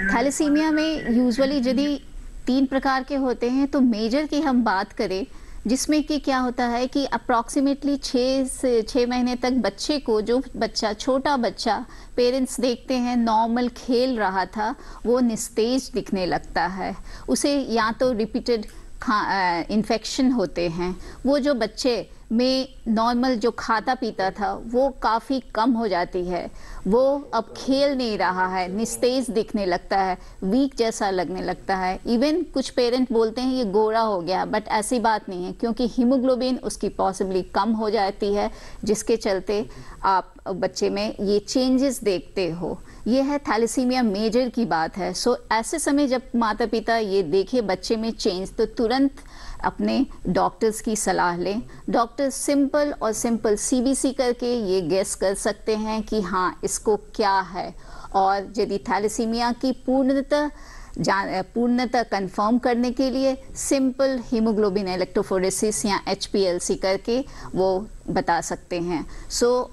थैलेसीमिया में यूजुअली यदि 3 प्रकार के होते हैं, तो मेजर की हम बात करें, जिसमें कि क्या होता है कि अप्रॉक्सीमेटली 6 महीने तक बच्चे को, जो छोटा बच्चा पेरेंट्स देखते हैं नॉर्मल खेल रहा था, वो निस्तेज दिखने लगता है। उसे या तो रिपीटेड इन्फेक्शन होते हैं, वो जो बच्चे में नॉर्मल जो खाता पीता था वो काफ़ी कम हो जाती है, वो अब खेल नहीं रहा है, निस्तेज दिखने लगता है, वीक जैसा लगने लगता है। इवन कुछ पेरेंट बोलते हैं ये गोरा हो गया, बट ऐसी बात नहीं है, क्योंकि हीमोग्लोबिन उसकी पॉसिबली कम हो जाती है, जिसके चलते आप बच्चे में ये चेंजेस देखते हो। ये है थैलेसीमिया मेजर की बात है। ऐसे समय जब माता पिता ये देखे बच्चे में चेंज, तो तुरंत अपने डॉक्टर्स की सलाह लें। डॉक्टर सिंपल CBC करके ये गेस कर सकते हैं कि हाँ इसको क्या है, और यदि थैलेसीमिया की पूर्णतः कंफर्म करने के लिए सिंपल हीमोग्लोबिन इलेक्ट्रोफोरेसिस या HPLC करके वो बता सकते हैं।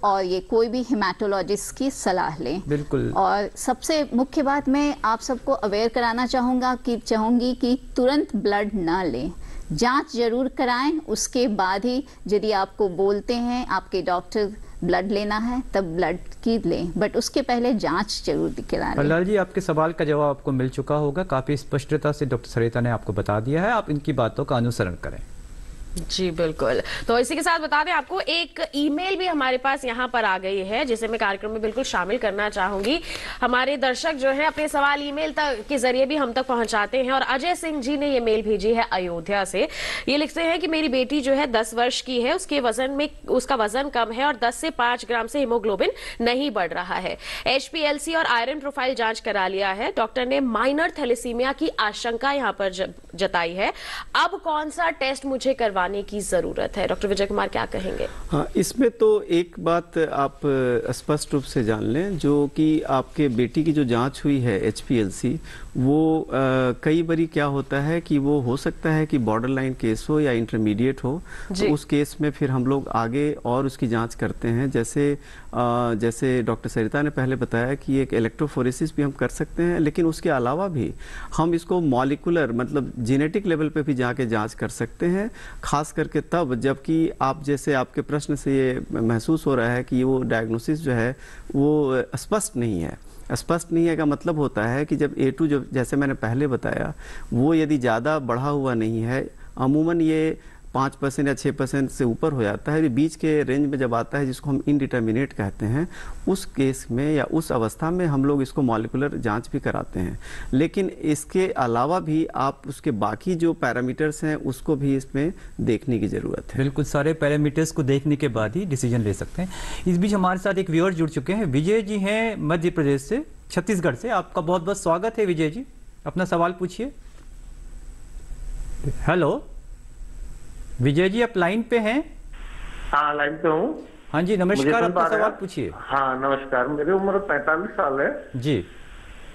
और ये कोई भी हेमाटोलॉजिस्ट की सलाह लें। बिल्कुल। और सबसे मुख्य बात मैं आप सबको अवेयर कराना चाहूँगी कि तुरंत ब्लड ना लें, जांच जरूर कराएं। उसके बाद ही यदि आपको बोलते हैं आपके डॉक्टर ब्लड लेना है, तब ब्लड की लें, बट उसके पहले जांच जरूर कराएं। हरलाल जी, आपके सवाल का जवाब आपको मिल चुका होगा, काफ़ी स्पष्टता से डॉक्टर सरिता ने आपको बता दिया है, आप इनकी बातों का अनुसरण करें। जी बिल्कुल। तो इसी के साथ बता दें आपको, एक ईमेल भी हमारे पास यहाँ पर आ गई है, जिसे मैं कार्यक्रम में बिल्कुल शामिल करना चाहूंगी। हमारे दर्शक जो है अपने सवाल ईमेल तक के जरिए भी हम तक पहुंचाते हैं, और अजय सिंह जी ने ये मेल भेजी है अयोध्या से। ये लिखते हैं कि मेरी बेटी जो है 10 वर्ष की है, उसका वजन कम है और 10 से 5 ग्राम से हीमोग्लोबिन नहीं बढ़ रहा है। HPLC और आयरन प्रोफाइल जांच करा लिया है, डॉक्टर ने माइनर थैलेसीमिया की आशंका यहाँ पर जताई है। अब कौन सा टेस्ट मुझे करवाने की जरूरत है? डॉक्टर विजय कुमार क्या कहेंगे? हाँ, इसमें तो एक बात आप स्पष्ट रूप से जान लें, जो कि आपके बेटी की जो जांच हुई है HPLC, वो कई बारी क्या होता है कि वो हो सकता है कि बॉर्डर लाइन केस हो या इंटरमीडिएट हो, तो उस केस में फिर हम लोग आगे और उसकी जांच करते हैं। जैसे डॉक्टर सरिता ने पहले बताया कि एक इलेक्ट्रोफोरेसिस भी हम कर सकते हैं, लेकिन उसके अलावा भी हम इसको मॉलिकुलर मतलब जेनेटिक लेवल पे भी जाके जांच कर सकते हैं, खास करके तब जबकि आप जैसे आपके प्रश्न से ये महसूस हो रहा है कि वो डायग्नोसिस जो है वो स्पष्ट नहीं है। स्पष्ट नहीं है का मतलब होता है कि जब A2 जो जैसे मैंने पहले बताया वो यदि ज़्यादा बढ़ा हुआ नहीं है, अमूमन ये 5% या 6% से ऊपर हो जाता है, बीच के रेंज में जब आता है जिसको हम इनडिटर्मिनेट कहते हैं, उस केस में या उस अवस्था में हम लोग इसको मॉलिक्यूलर जांच भी कराते हैं। लेकिन इसके अलावा भी आप उसके बाकी जो पैरामीटर्स हैं उसको भी इसमें देखने की ज़रूरत है। बिल्कुल, सारे पैरामीटर्स को देखने के बाद ही डिसीजन ले सकते हैं। इस बीच हमारे साथ एक व्यूअर जुड़ चुके हैं, विजय जी हैं मध्य प्रदेश से, छत्तीसगढ़ से। आपका बहुत बहुत स्वागत है विजय जी, अपना सवाल पूछिए। हेलो विजय जी, आप लाइन पे हैं? हाँ, लाइन पे हूँ। हाँ जी, नमस्कार, अपना सवाल पूछिए। हाँ नमस्कार, मेरी उम्र 45 साल है जी।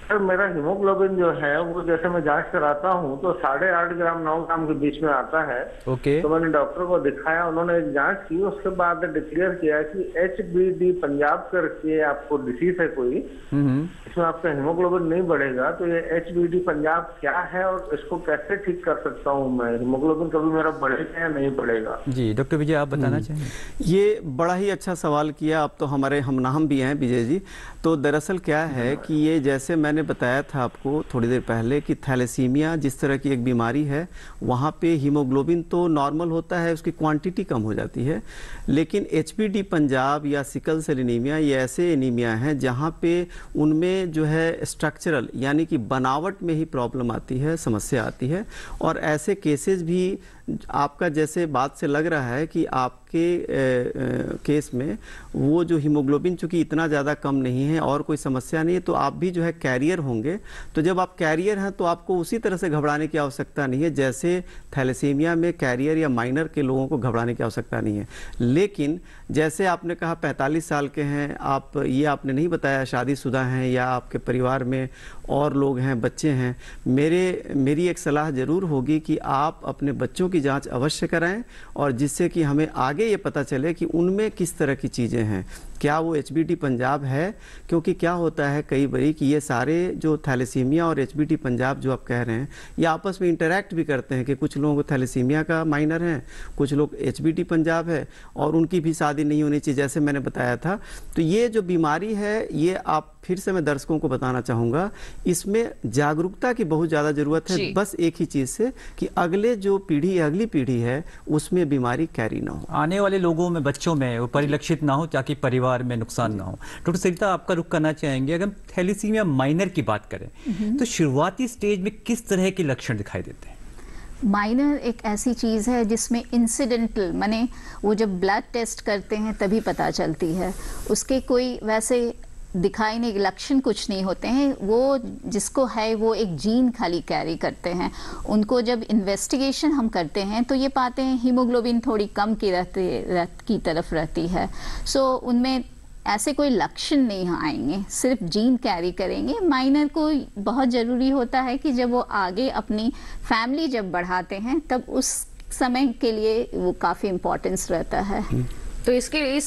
सर मेरा हीमोग्लोबिन जो है वो जैसे मैं जांच कराता हूँ तो 8.5 ग्राम 9 ग्राम के बीच में आता है। ओके। तो मैंने डॉक्टर को दिखाया, उन्होंने एक जांच की, उसके बाद डिक्लेयर किया कि HBD पंजाब करके आपको डिसीज है कोई, इसमें आपका हीमोग्लोबिन नहीं बढ़ेगा। तो ये HBD पंजाब क्या है और इसको कैसे ठीक कर सकता हूँ मैं? हीमोग्लोबिन कभी मेरा बढ़ेगा या नहीं बढ़ेगा? जी डॉक्टर विजय, आप बताना चाहेंगे? ये बड़ा ही अच्छा सवाल किया। आप तो हमारे हमनाम भी हैं विजय जी। तो दरअसल क्या है कि ये जैसे मैंने बताया था आपको थोड़ी देर पहले कि थैलेसीमिया जिस तरह की एक बीमारी है, वहाँ पे हीमोग्लोबिन तो नॉर्मल होता है, उसकी क्वांटिटी कम हो जाती है। लेकिन HBD पंजाब या सिकल सेल एनीमिया ये ऐसे एनीमिया हैं जहाँ पे उनमें जो है स्ट्रक्चरल यानी कि बनावट में ही प्रॉब्लम आती है, समस्या आती है। और ऐसे केसेस भी आपका जैसे बात से लग रहा है कि आपके केस में वो जो हीमोग्लोबिन चूंकि इतना ज़्यादा कम नहीं है और कोई समस्या नहीं है, तो आप भी जो है कैरियर होंगे। तो जब आप कैरियर हैं तो आपको उसी तरह से घबराने की आवश्यकता नहीं है जैसे थैलेसीमिया में कैरियर या माइनर के लोगों को घबराने की आवश्यकता नहीं है। लेकिन जैसे आपने कहा 45 साल के हैं आप, ये आपने नहीं बताया शादीशुदा हैं या आपके परिवार में और लोग हैं, बच्चे हैं। मेरी एक सलाह ज़रूर होगी कि आप अपने बच्चों की जांच अवश्य कराएं, और जिससे कि हमें आगे ये पता चले कि उनमें किस तरह की चीज़ें हैं, क्या वो HBD पंजाब है। क्योंकि क्या होता है कई बारी कि ये सारे जो थैलेसीमिया और HBD पंजाब जो आप कह रहे हैं ये आपस में इंटरैक्ट भी करते हैं कि कुछ लोगों को थैलेसीमिया का माइनर है, कुछ लोग HBD पंजाब है और उनकी भी शादी नहीं होनी चाहिए जैसे मैंने बताया था। तो ये जो बीमारी है ये आप फिर से मैं दर्शकों को बताना चाहूँगा, इसमें जागरूकता की बहुत ज़्यादा ज़रूरत है। बस एक ही चीज़ से कि अगले जो पीढ़ी अगली पीढ़ी है उसमें बीमारी कैरी ना हो, आने वाले लोगों में, बच्चों में वो परिलक्षित ना हो, ताकि परिवार में नुकसान ना हो। डॉक्टर सरिता, आपका रुख करना चाहेंगे, अगर हम थैलेसीमिया माइनर की बात करें तो शुरुआती स्टेज में किस तरह के लक्षण दिखाई देते हैं? माइनर एक ऐसी चीज़ है जिसमें इंसिडेंटल माने वो जब ब्लड टेस्ट करते हैं तभी पता चलती है, उसके कोई वैसे दिखाई नहीं, लक्षण कुछ नहीं होते हैं। वो जिसको है वो एक जीन खाली कैरी करते हैं। उनको जब इन्वेस्टिगेशन हम करते हैं तो ये पाते हैं हीमोग्लोबिन थोड़ी कम की तरफ रहती है। सो उनमें ऐसे कोई लक्षण नहीं आएंगे, सिर्फ जीन कैरी करेंगे। माइनर को बहुत ज़रूरी होता है कि जब वो आगे अपनी फैमिली जब बढ़ाते हैं तब उस समय के लिए वो काफ़ी इम्पोर्टेंस रहता है। तो इसके इस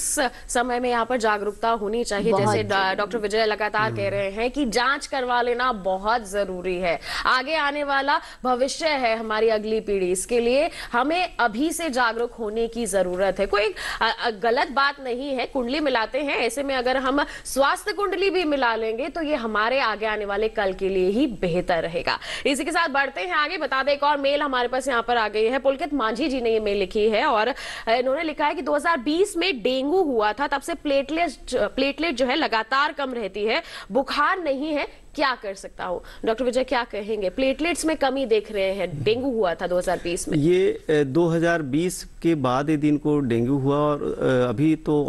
समय में यहाँ पर जागरूकता होनी चाहिए, जैसे डॉक्टर विजय लगातार कह रहे हैं कि जांच करवा लेना बहुत जरूरी है। आगे आने वाला भविष्य है हमारी अगली पीढ़ी, इसके लिए हमें अभी से जागरूक होने की जरूरत है। कोई गलत बात नहीं है, कुंडली मिलाते हैं, ऐसे में अगर हम स्वास्थ्य कुंडली भी मिला लेंगे तो ये हमारे आगे आने वाले कल के लिए ही बेहतर रहेगा। इसी के साथ बढ़ते हैं आगे। बता दें एक और मेल हमारे पास यहाँ पर आ गई है, पुलकित मांझी जी ने ये मेल लिखी है और इन्होंने लिखा है कि 2020 में डेंगू हुआ था, तब से प्लेटलेट जो है लगातार कम रहती है, बुखार नहीं है, क्या कर सकता हूँ? डॉक्टर विजय क्या कहेंगे? प्लेटलेट्स में कमी देख रहे हैं, डेंगू हुआ था 2020 में। ये 2020 के बाद दिन को डेंगू हुआ और अभी तो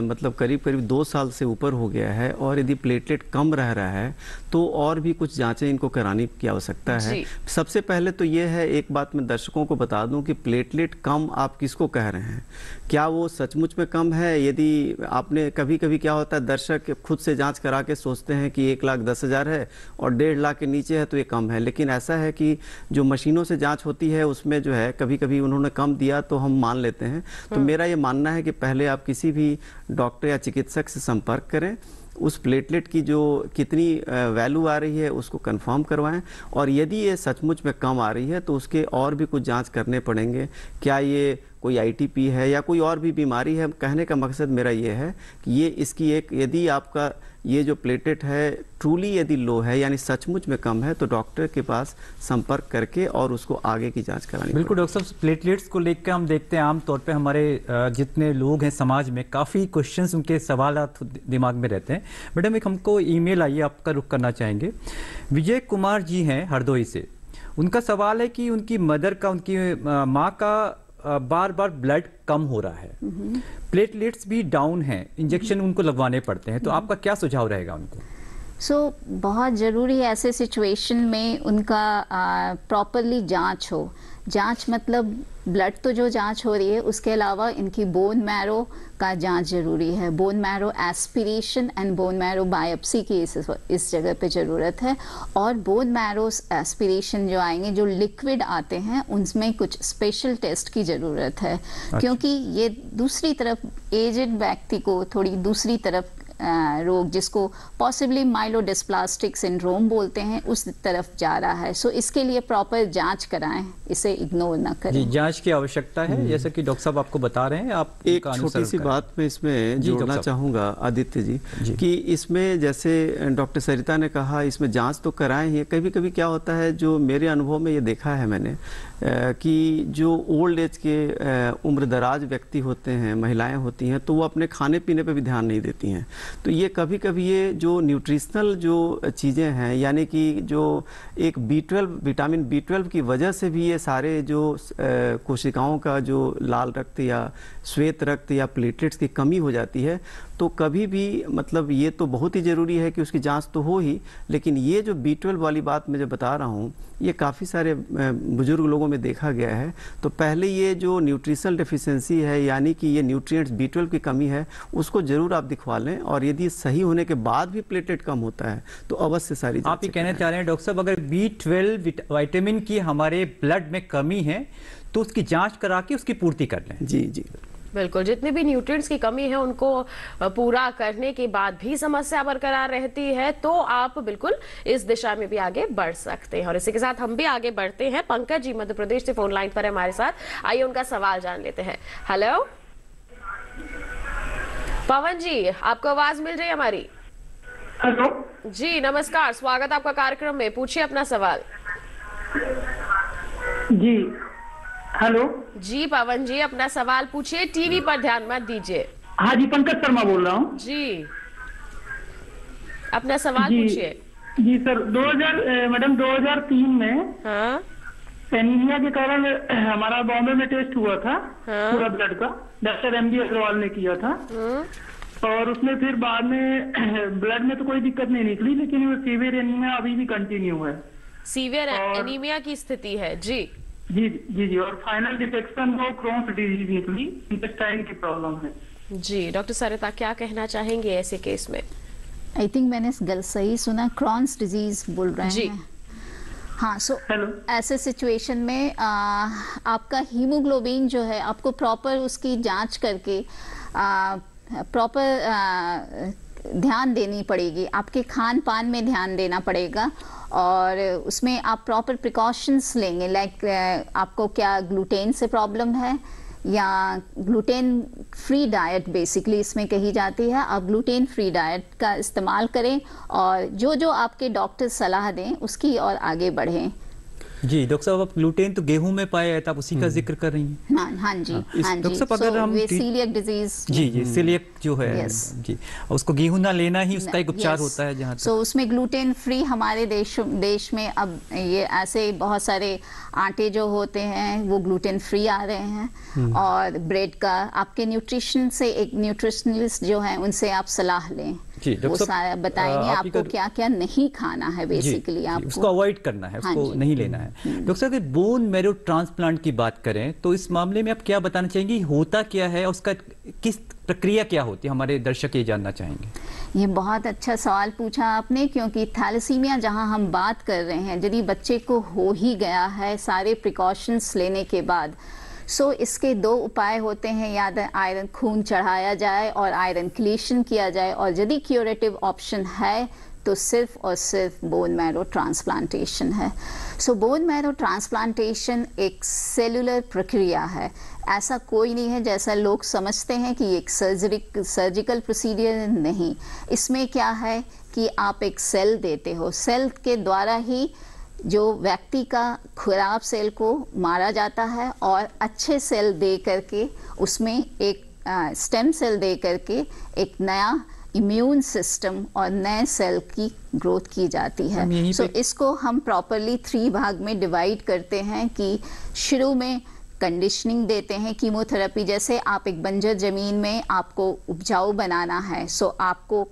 मतलब करीब 2 साल से ऊपर हो गया है। और यदि प्लेटलेट कम रह रहा है तो और भी कुछ जांचें इनको कराने की आवश्यकता है। सबसे पहले तो ये है, एक बात मैं दर्शकों को बता दूं कि प्लेटलेट कम आप किसको कह रहे हैं, क्या वो सचमुच में कम है? यदि आपने कभी क्या होता है, दर्शक खुद से जांच करा के सोचते हैं कि 1,10,000 है और 1.5 लाख के नीचे है तो ये कम है। लेकिन ऐसा है कि जो मशीनों से जांच होती है उसमें जो है कभी उन्होंने कम दिया तो हम मान लेते हैं। तो मेरा ये मानना है कि पहले आप किसी भी डॉक्टर या चिकित्सक से संपर्क करें, उस प्लेटलेट की जो कितनी वैल्यू आ रही है उसको कंफर्म करवाएं, और यदि ये सचमुच में कम आ रही है तो उसके और भी कुछ जांच करने पड़ेंगे। क्या ये कोई ITP है या कोई और भी बीमारी है, कहने का मकसद मेरा ये है कि ये इसकी एक, यदि आपका ये जो प्लेटलेट है ट्रूली यदि लो है यानी सचमुच में कम है तो डॉक्टर के पास संपर्क करके और उसको आगे की जांच करानी। बिल्कुल डॉक्टर साहब, प्लेटलेट्स को लेकर हम देखते हैं आमतौर पे हमारे जितने लोग हैं समाज में काफ़ी क्वेश्चंस, उनके सवाल दिमाग में रहते हैं। मैडम एक हमको ईमेल आई है, आपका रुख करना चाहेंगे। विजय कुमार जी हैं हरदोई से। उनका सवाल है कि उनकी मदर का, उनकी माँ का बार बार ब्लड कम हो रहा है, प्लेटलेट्स भी डाउन हैं, इंजेक्शन उनको लगवाने पड़ते हैं, तो आपका क्या सुझाव रहेगा उनको? बहुत ज़रूरी है ऐसे सिचुएशन में उनका प्रॉपरली जांच हो। जांच मतलब ब्लड तो जो जांच हो रही है, उसके अलावा इनकी बोन मैरो का जांच जरूरी है। Bone marrow aspiration and bone marrow biopsy की इस जगह पे ज़रूरत है। और बोन मैरो एस्पिरेशन जो आएंगे, जो लिक्विड आते हैं, उनमें कुछ स्पेशल टेस्ट की ज़रूरत है। क्योंकि ये दूसरी तरफ एजेड व्यक्ति को थोड़ी दूसरी तरफ रोग, जिसको पॉसिबली माइलोडिस्प्लास्टिक सिंड्रोम बोलते हैं, उस तरफ जा रहा है। सो इसके लिए प्रॉपर जांच कराएं, इसे इग्नोर ना करें। जी, जांच की आवश्यकता है, जैसा कि डॉक्टर साहब आपको बता रहे हैं। आप एक छोटी सी बात मैं इसमें जोड़ना चाहूँगा आदित्य जी कि इसमें जैसे डॉक्टर सरिता ने कहा, इसमें जांच तो कराएं ही। कभी कभी क्या होता है, जो मेरे अनुभव में ये देखा है मैंने, कि जो ओल्ड एज के उम्र दराज व्यक्ति होते हैं, महिलाएं होती हैं, तो वो अपने खाने पीने पे भी ध्यान नहीं देती हैं। तो ये कभी कभी ये जो न्यूट्रिशनल जो चीज़ें हैं, यानी कि जो एक B12 विटामिन B12 की वजह से भी ये सारे जो कोशिकाओं का जो लाल रक्त या श्वेत रक्त या प्लेटलेट्स की कमी हो जाती है, तो कभी भी मतलब ये तो बहुत ही ज़रूरी है कि उसकी जांच तो हो ही, लेकिन ये जो B12 वाली बात मैं जो बता रहा हूँ, ये काफ़ी सारे बुजुर्ग लोगों में देखा गया है। तो पहले ये जो न्यूट्रिशनल डेफिशिएंसी है, यानी कि ये न्यूट्रिएंट्स B12 की कमी है, उसको ज़रूर आप दिखवा लें। और यदि सही होने के बाद भी प्लेटलेट कम होता है तो अवश्य सारी आप ये कहना चाह रहे हैं डॉक्टर साहब, अगर B12 विटामिन की हमारे ब्लड में कमी है तो उसकी जाँच करा के उसकी पूर्ति कर लें। जी जी बिल्कुल, जितने भी न्यूट्रिएंट्स की कमी है उनको पूरा करने के बाद भी समस्या बरकरार रहती है, तो आप बिल्कुल इस दिशा में भी आगे बढ़ सकते हैं। और इसी के साथ हम भी आगे बढ़ते हैं। पंकज जी मध्य प्रदेश से फोन लाइन पर है हमारे साथ, आइए उनका सवाल जान लेते हैं। हेलो पवन जी, आपको आवाज मिल रही है हमारी? हेलो जी नमस्कार, स्वागत आपका कार्यक्रम में, पूछिए अपना सवाल। जी हेलो जी पवन जी, अपना सवाल पूछिए, टीवी पर ध्यान मत दीजिए। हाँ जी, पंकज शर्मा बोल रहा हूँ। जी अपना सवाल पूछिए। जी सर, 2003 में हाँ एनीमिया के कारण हमारा बॉम्बे में टेस्ट हुआ था, पूरा ब्लड का, डॉक्टर MD अग्रवाल ने किया था। और उसमें फिर बाद में ब्लड में तो कोई दिक्कत नहीं निकली, लेकिन वो सीवियर एनीमिया अभी भी कंटिन्यू है। सीवियर एनीमिया की स्थिति है? जी जी जी जी। और फाइनल डिफेक्शन वो क्रोन्स डिजीज निकली, इंटेस्टाइन की प्रॉब्लम है। जी डॉक्टर सरिता, क्या कहना चाहेंगे ऐसे केस में? आई थिंक मैंने गल सही सुना, क्रॉन्स डिजीज बोल रहे हैं। हाँ, सो ऐसे सिचुएशन में आपका हीमोग्लोबिन जो है, आपको प्रॉपर उसकी जांच करके प्रॉपर ध्यान देनी पड़ेगी। आपके खान पान में ध्यान देना पड़ेगा और उसमें आप प्रॉपर प्रिकॉशंस लेंगे। लाइक आपको क्या ग्लूटेन से प्रॉब्लम है या ग्लूटेन फ्री डाइट बेसिकली इसमें कही जाती है, आप ग्लूटेन फ्री डाइट का इस्तेमाल करें और जो जो आपके डॉक्टर सलाह दें उसकी और आगे बढ़ें। जी डॉक्टर साहब, आप ग्लूटेन तो गेहूं में पाया है, तो आप उसी का जिक्र कर रही हैं। हाँ जी, डॉक्टर साहब अगर हम सीलियक डिजीज, जी सीलियक जो है जी, उसको गेहूं ना लेना ही उसका एक उपचार होता है जहाँ सो उसमें ग्लूटेन फ्री हमारे देश में अब ये ऐसे बहुत सारे आटे जो होते हैं वो ग्लूटेन फ्री आ रहे हैं। और ब्रेड का आपके न्यूट्रिशन से एक न्यूट्रिशनलिस्ट जो है उनसे आप सलाह लें, वो सारा बताएंगे आपको क्या क्या नहीं खाना है, बेसिकली आपको उसको अवॉइड करना है, उसको नहीं लेना है। डॉक्टर साहब, अगर बोन मैरो ट्रांसप्लांट की बात करें तो इस मामले में आप क्या बताना चाहेंगे, होता क्या है, उसका किस प्रक्रिया क्या होती है, हमारे दर्शक ये जानना चाहेंगे। ये बहुत अच्छा सवाल पूछा आपने, क्योंकि थैलेसीमिया जहां हम बात कर रहे हैं, यदि बच्चे को हो ही गया है सारे प्रिकॉशंस लेने के बाद, सो इसके दो उपाय होते हैं, या तो आयरन खून चढ़ाया जाए और आयरन क्लीशन किया जाए, और यदि क्यूरेटिव ऑप्शन है तो सिर्फ और सिर्फ बोन मैरो ट्रांसप्लांटेशन है। सो बोन मैरो ट्रांसप्लांटेशन एक सेलुलर प्रक्रिया है, ऐसा कोई नहीं है जैसा लोग समझते हैं कि एक सर्जिकल प्रोसीजर नहीं। इसमें क्या है कि आप एक सेल देते हो, सेल के द्वारा ही जो व्यक्ति का खराब सेल को मारा जाता है और अच्छे सेल दे करके उसमें एक स्टेम सेल दे करके एक नया इम्यून सिस्टम और नए सेल की ग्रोथ की जाती है। सो इसको हम प्रॉपरली 3 भाग में डिवाइड करते हैं कि शुरू में कंडीशनिंग देते हैं, कीमोथेरेपी। जैसे आप एक बंजर ज़मीन में आपको उपजाऊ बनाना है, सो आपको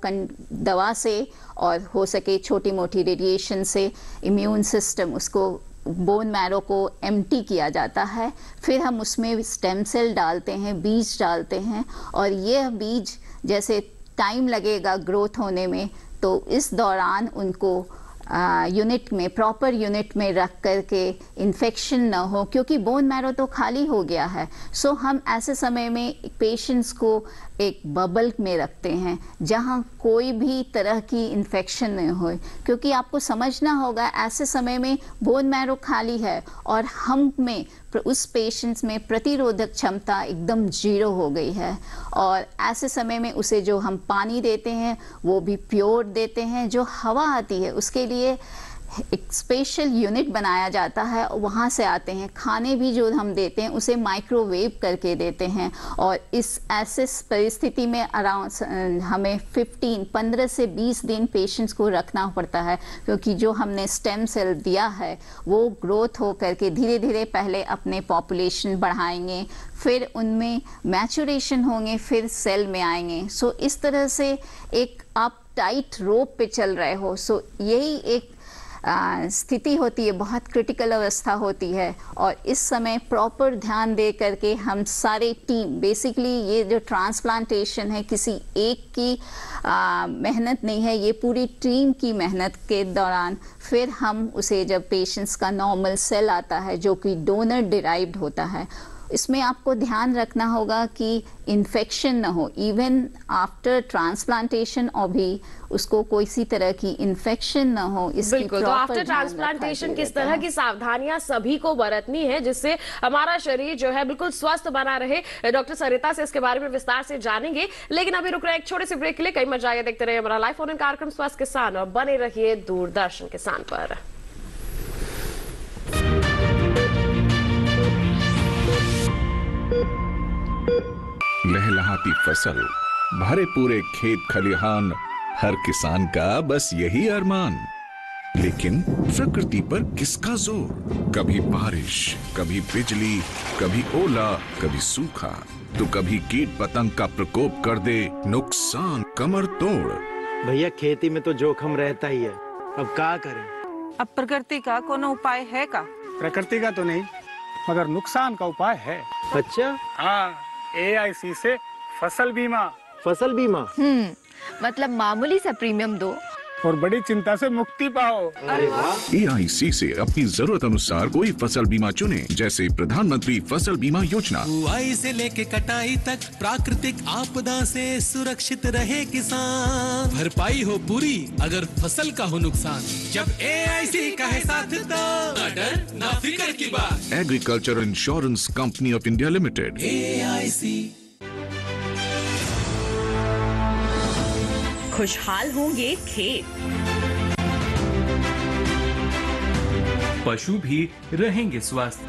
दवा से और हो सके छोटी मोटी रेडिएशन से इम्यून सिस्टम उसको बोन मैरो को एम्प्टी किया जाता है। फिर हम उसमें स्टेम सेल डालते हैं, बीज डालते हैं, और यह बीज जैसे टाइम लगेगा ग्रोथ होने में, तो इस दौरान उनको यूनिट में, प्रॉपर यूनिट में रख करके इन्फेक्शन ना हो, क्योंकि बोन मैरो तो खाली हो गया है। सो हम ऐसे समय में पेशेंट्स को एक बबल में रखते हैं जहां कोई भी तरह की इन्फेक्शन नहीं हो, क्योंकि आपको समझना होगा ऐसे समय में बोन मैरो खाली है और हम में उस पेशेंट्स में प्रतिरोधक क्षमता एकदम 0 हो गई है, और ऐसे समय में उसे जो हम पानी देते हैं वो भी प्योर देते हैं। जो हवा आती है उसके लिए एक स्पेशल यूनिट बनाया जाता है, वहाँ से आते हैं। खाने भी जो हम देते हैं उसे माइक्रोवेव करके देते हैं, और इस ऐसे परिस्थिति में अराउंड हमें 15 से 20 दिन पेशेंट्स को रखना पड़ता है, क्योंकि जो हमने स्टेम सेल दिया है वो ग्रोथ हो करके धीरे धीरे पहले अपने पॉपुलेशन बढ़ाएंगे, फिर उनमें मैचुरेशन होंगे, फिर सेल में आएंगे। सो इस तरह से एक आप टाइट रोप पे चल रहे हो। सो यही एक स्थिति होती है, बहुत क्रिटिकल अवस्था होती है, और इस समय प्रॉपर ध्यान दे करके हम सारे टीम, बेसिकली ये जो ट्रांसप्लांटेशन है किसी एक की मेहनत नहीं है, ये पूरी टीम की मेहनत के दौरान फिर हम उसे, जब पेशेंट्स का नॉर्मल सेल आता है जो कि डोनर डिराइव्ड होता है, इसमें आपको ध्यान रखना होगा कि इन्फेक्शन ना हो इवन आफ्टर ट्रांसप्लांटेशन, और भी उसको कोई सी तरह की इन्फेक्शन ना हो। बिल्कुल, तो आफ्टर ट्रांसप्लांटेशन किस तरह की सावधानियां सभी को बरतनी है जिससे हमारा शरीर जो है बिल्कुल स्वस्थ बना रहे, डॉक्टर सरिता से इसके बारे में विस्तार से जानेंगे। लेकिन अभी रुक रहे एक छोटे से ब्रेक के लिए। कई मत जाइए, देखते रहिए हमारा लाइव फोन कार्यक्रम स्वस्थ किसान, और बने रहिए दूरदर्शन किसान पर। लहलहाती फसल, भरे पूरे खेत खलिहान, हर किसान का बस यही अरमान। लेकिन प्रकृति पर किसका जोर? कभी बारिश, कभी बिजली, कभी ओला, कभी सूखा, तो कभी कीट पतंग का प्रकोप कर दे नुकसान कमर तोड़। भैया खेती में तो जोखम रहता ही है, अब क्या करें? अब प्रकृति का कोनो उपाय है का? प्रकृति का तो नहीं, मगर नुकसान का उपाय है। अच्छा? हाँ, AIC से फसल बीमा। फसल बीमा? मतलब मामूली सा प्रीमियम दो और बड़ी चिंता से मुक्ति पाओ। अरे वाह! AIC से अपनी जरूरत अनुसार कोई फसल बीमा चुने, जैसे प्रधानमंत्री फसल बीमा योजना। बुआई से लेके कटाई तक प्राकृतिक आपदा से सुरक्षित रहे किसान। भरपाई हो पूरी अगर फसल का हो नुकसान, जब AIC का है साथ तो ना डर ना फिक्र की बात। Agriculture insurance company of India limited, AIC। खुशहाल होंगे खेत, पशु भी रहेंगे स्वस्थ,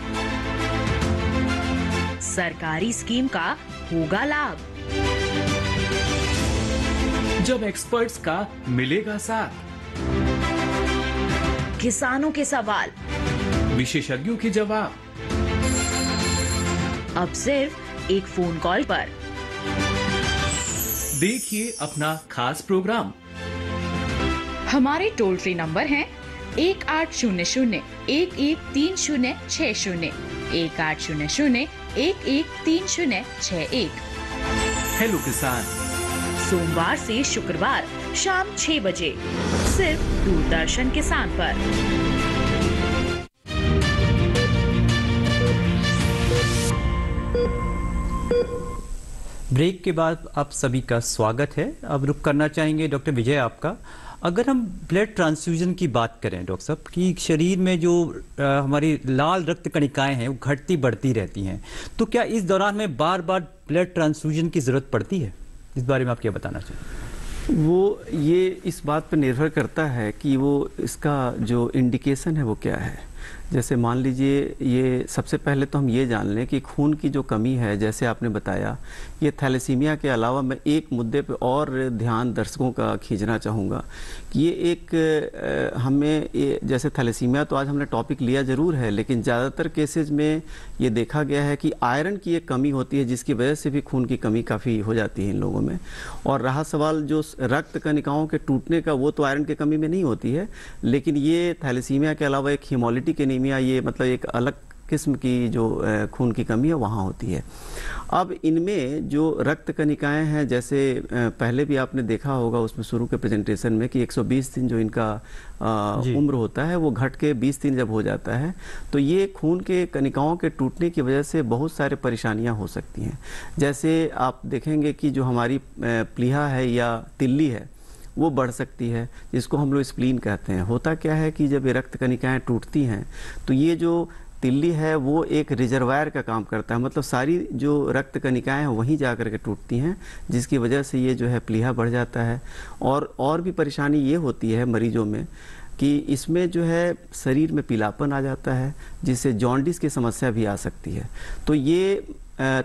सरकारी स्कीम का होगा लाभ, जब एक्सपर्ट्स का मिलेगा साथ, किसानों के सवाल, विशेषज्ञों के जवाब, अब सिर्फ एक फोन कॉल पर। देखिए अपना खास प्रोग्राम। हमारे टोल फ्री नंबर हैं 1800-113060, 1800-113061। हेलो किसान, सोमवार से शुक्रवार शाम 6 बजे सिर्फ दूरदर्शन किसान पर। ब्रेक के बाद आप सभी का स्वागत है। अब रुक करना चाहेंगे डॉक्टर विजय आपका। अगर हम ब्लड ट्रांसफ्यूजन की बात करें डॉक्टर साहब कि शरीर में जो हमारी लाल रक्त कणिकाएं हैं वो घटती बढ़ती रहती हैं, तो क्या इस दौरान में बार बार ब्लड ट्रांसफ्यूजन की ज़रूरत पड़ती है? इस बारे में आप क्या बताना चाहिए? वो ये इस बात पर निर्भर करता है कि वो इसका जो इंडिकेशन है वो क्या है। जैसे मान लीजिए, ये सबसे पहले तो हम ये जान लें कि खून की जो कमी है, जैसे आपने बताया, ये थैलेसीमिया के अलावा मैं एक मुद्दे पे और ध्यान दर्शकों का खींचना चाहूँगा कि ये एक हमें ये जैसे थैलेसीमिया तो आज हमने टॉपिक लिया ज़रूर है, लेकिन ज़्यादातर केसेज में ये देखा गया है कि आयरन की एक कमी होती है, जिसकी वजह से भी खून की कमी काफ़ी हो जाती है इन लोगों में। और रहा सवाल जो रक्त कणिकाओं के टूटने का, वो तो आयरन की कमी में नहीं होती है, लेकिन ये थैलेसीमिया के अलावा एक हीमोलिटिक एनीमिया, ये मतलब एक अलग किस्म की जो खून की कमी है वहाँ होती है। अब इनमें जो रक्त कणिकाएं हैं, जैसे पहले भी आपने देखा होगा उसमें शुरू के प्रेजेंटेशन में कि 120 दिन जो इनका उम्र होता है वो घट के 20 दिन जब हो जाता है, तो ये खून के कणिकाओं के टूटने की वजह से बहुत सारे परेशानियां हो सकती हैं। जैसे आप देखेंगे कि जो हमारी प्लीहा है या तिल्ली है वो बढ़ सकती है, जिसको हम लोग स्प्लीन कहते हैं। होता क्या है कि जब ये रक्त कणिकाएं टूटती हैं तो ये जो तिल्ली है वो एक रिजर्वायर का काम करता है, मतलब सारी जो रक्त कणिकाएं हैं वहीं जा कर के टूटती हैं, जिसकी वजह से ये जो है प्लीहा बढ़ जाता है। और भी परेशानी ये होती है मरीजों में कि इसमें जो है शरीर में पीलापन आ जाता है, जिससे जॉन्डिस की समस्या भी आ सकती है। तो ये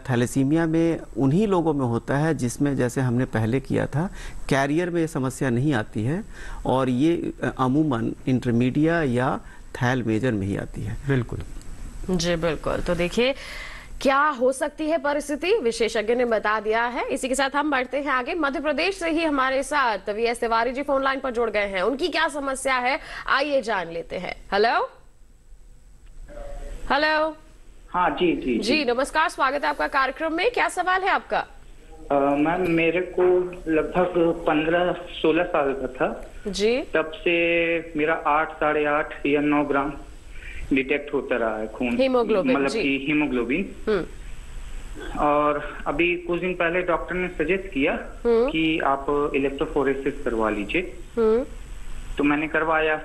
थैलेसीमिया में उन्हीं लोगों में होता है जिसमें, जैसे हमने पहले किया था, कैरियर में ये समस्या नहीं आती है, और ये अमूमन इंटरमीडिया या थैल मेजर में ही आती है। बिल्कुल जी बिल्कुल। तो देखिए क्या हो सकती है परिस्थिति, विशेषज्ञ ने बता दिया है। इसी के साथ हम बढ़ते हैं आगे। मध्य प्रदेश से ही हमारे साथ VS Tiwari ji phone line पर जुड़ गए हैं, उनकी क्या समस्या है आइए जान लेते हैं। Hello hello. हाँ जी जी जी नमस्कार, स्वागत है आपका कार्यक्रम में। क्या सवाल है आपका? मैम मेरे को लगभग 15-16 साल का था जी, तब से मेरा 8, 8.5 या 9 ग्राम डिटेक्ट होता रहा है खून, हीमोग्लोबिन, मतलब कि हीमोग्लोबिन। और अभी कुछ दिन पहले डॉक्टर ने सजेस्ट किया कि आप इलेक्ट्रोफोरेसिस करवा लीजिए, तो मैंने करवाया।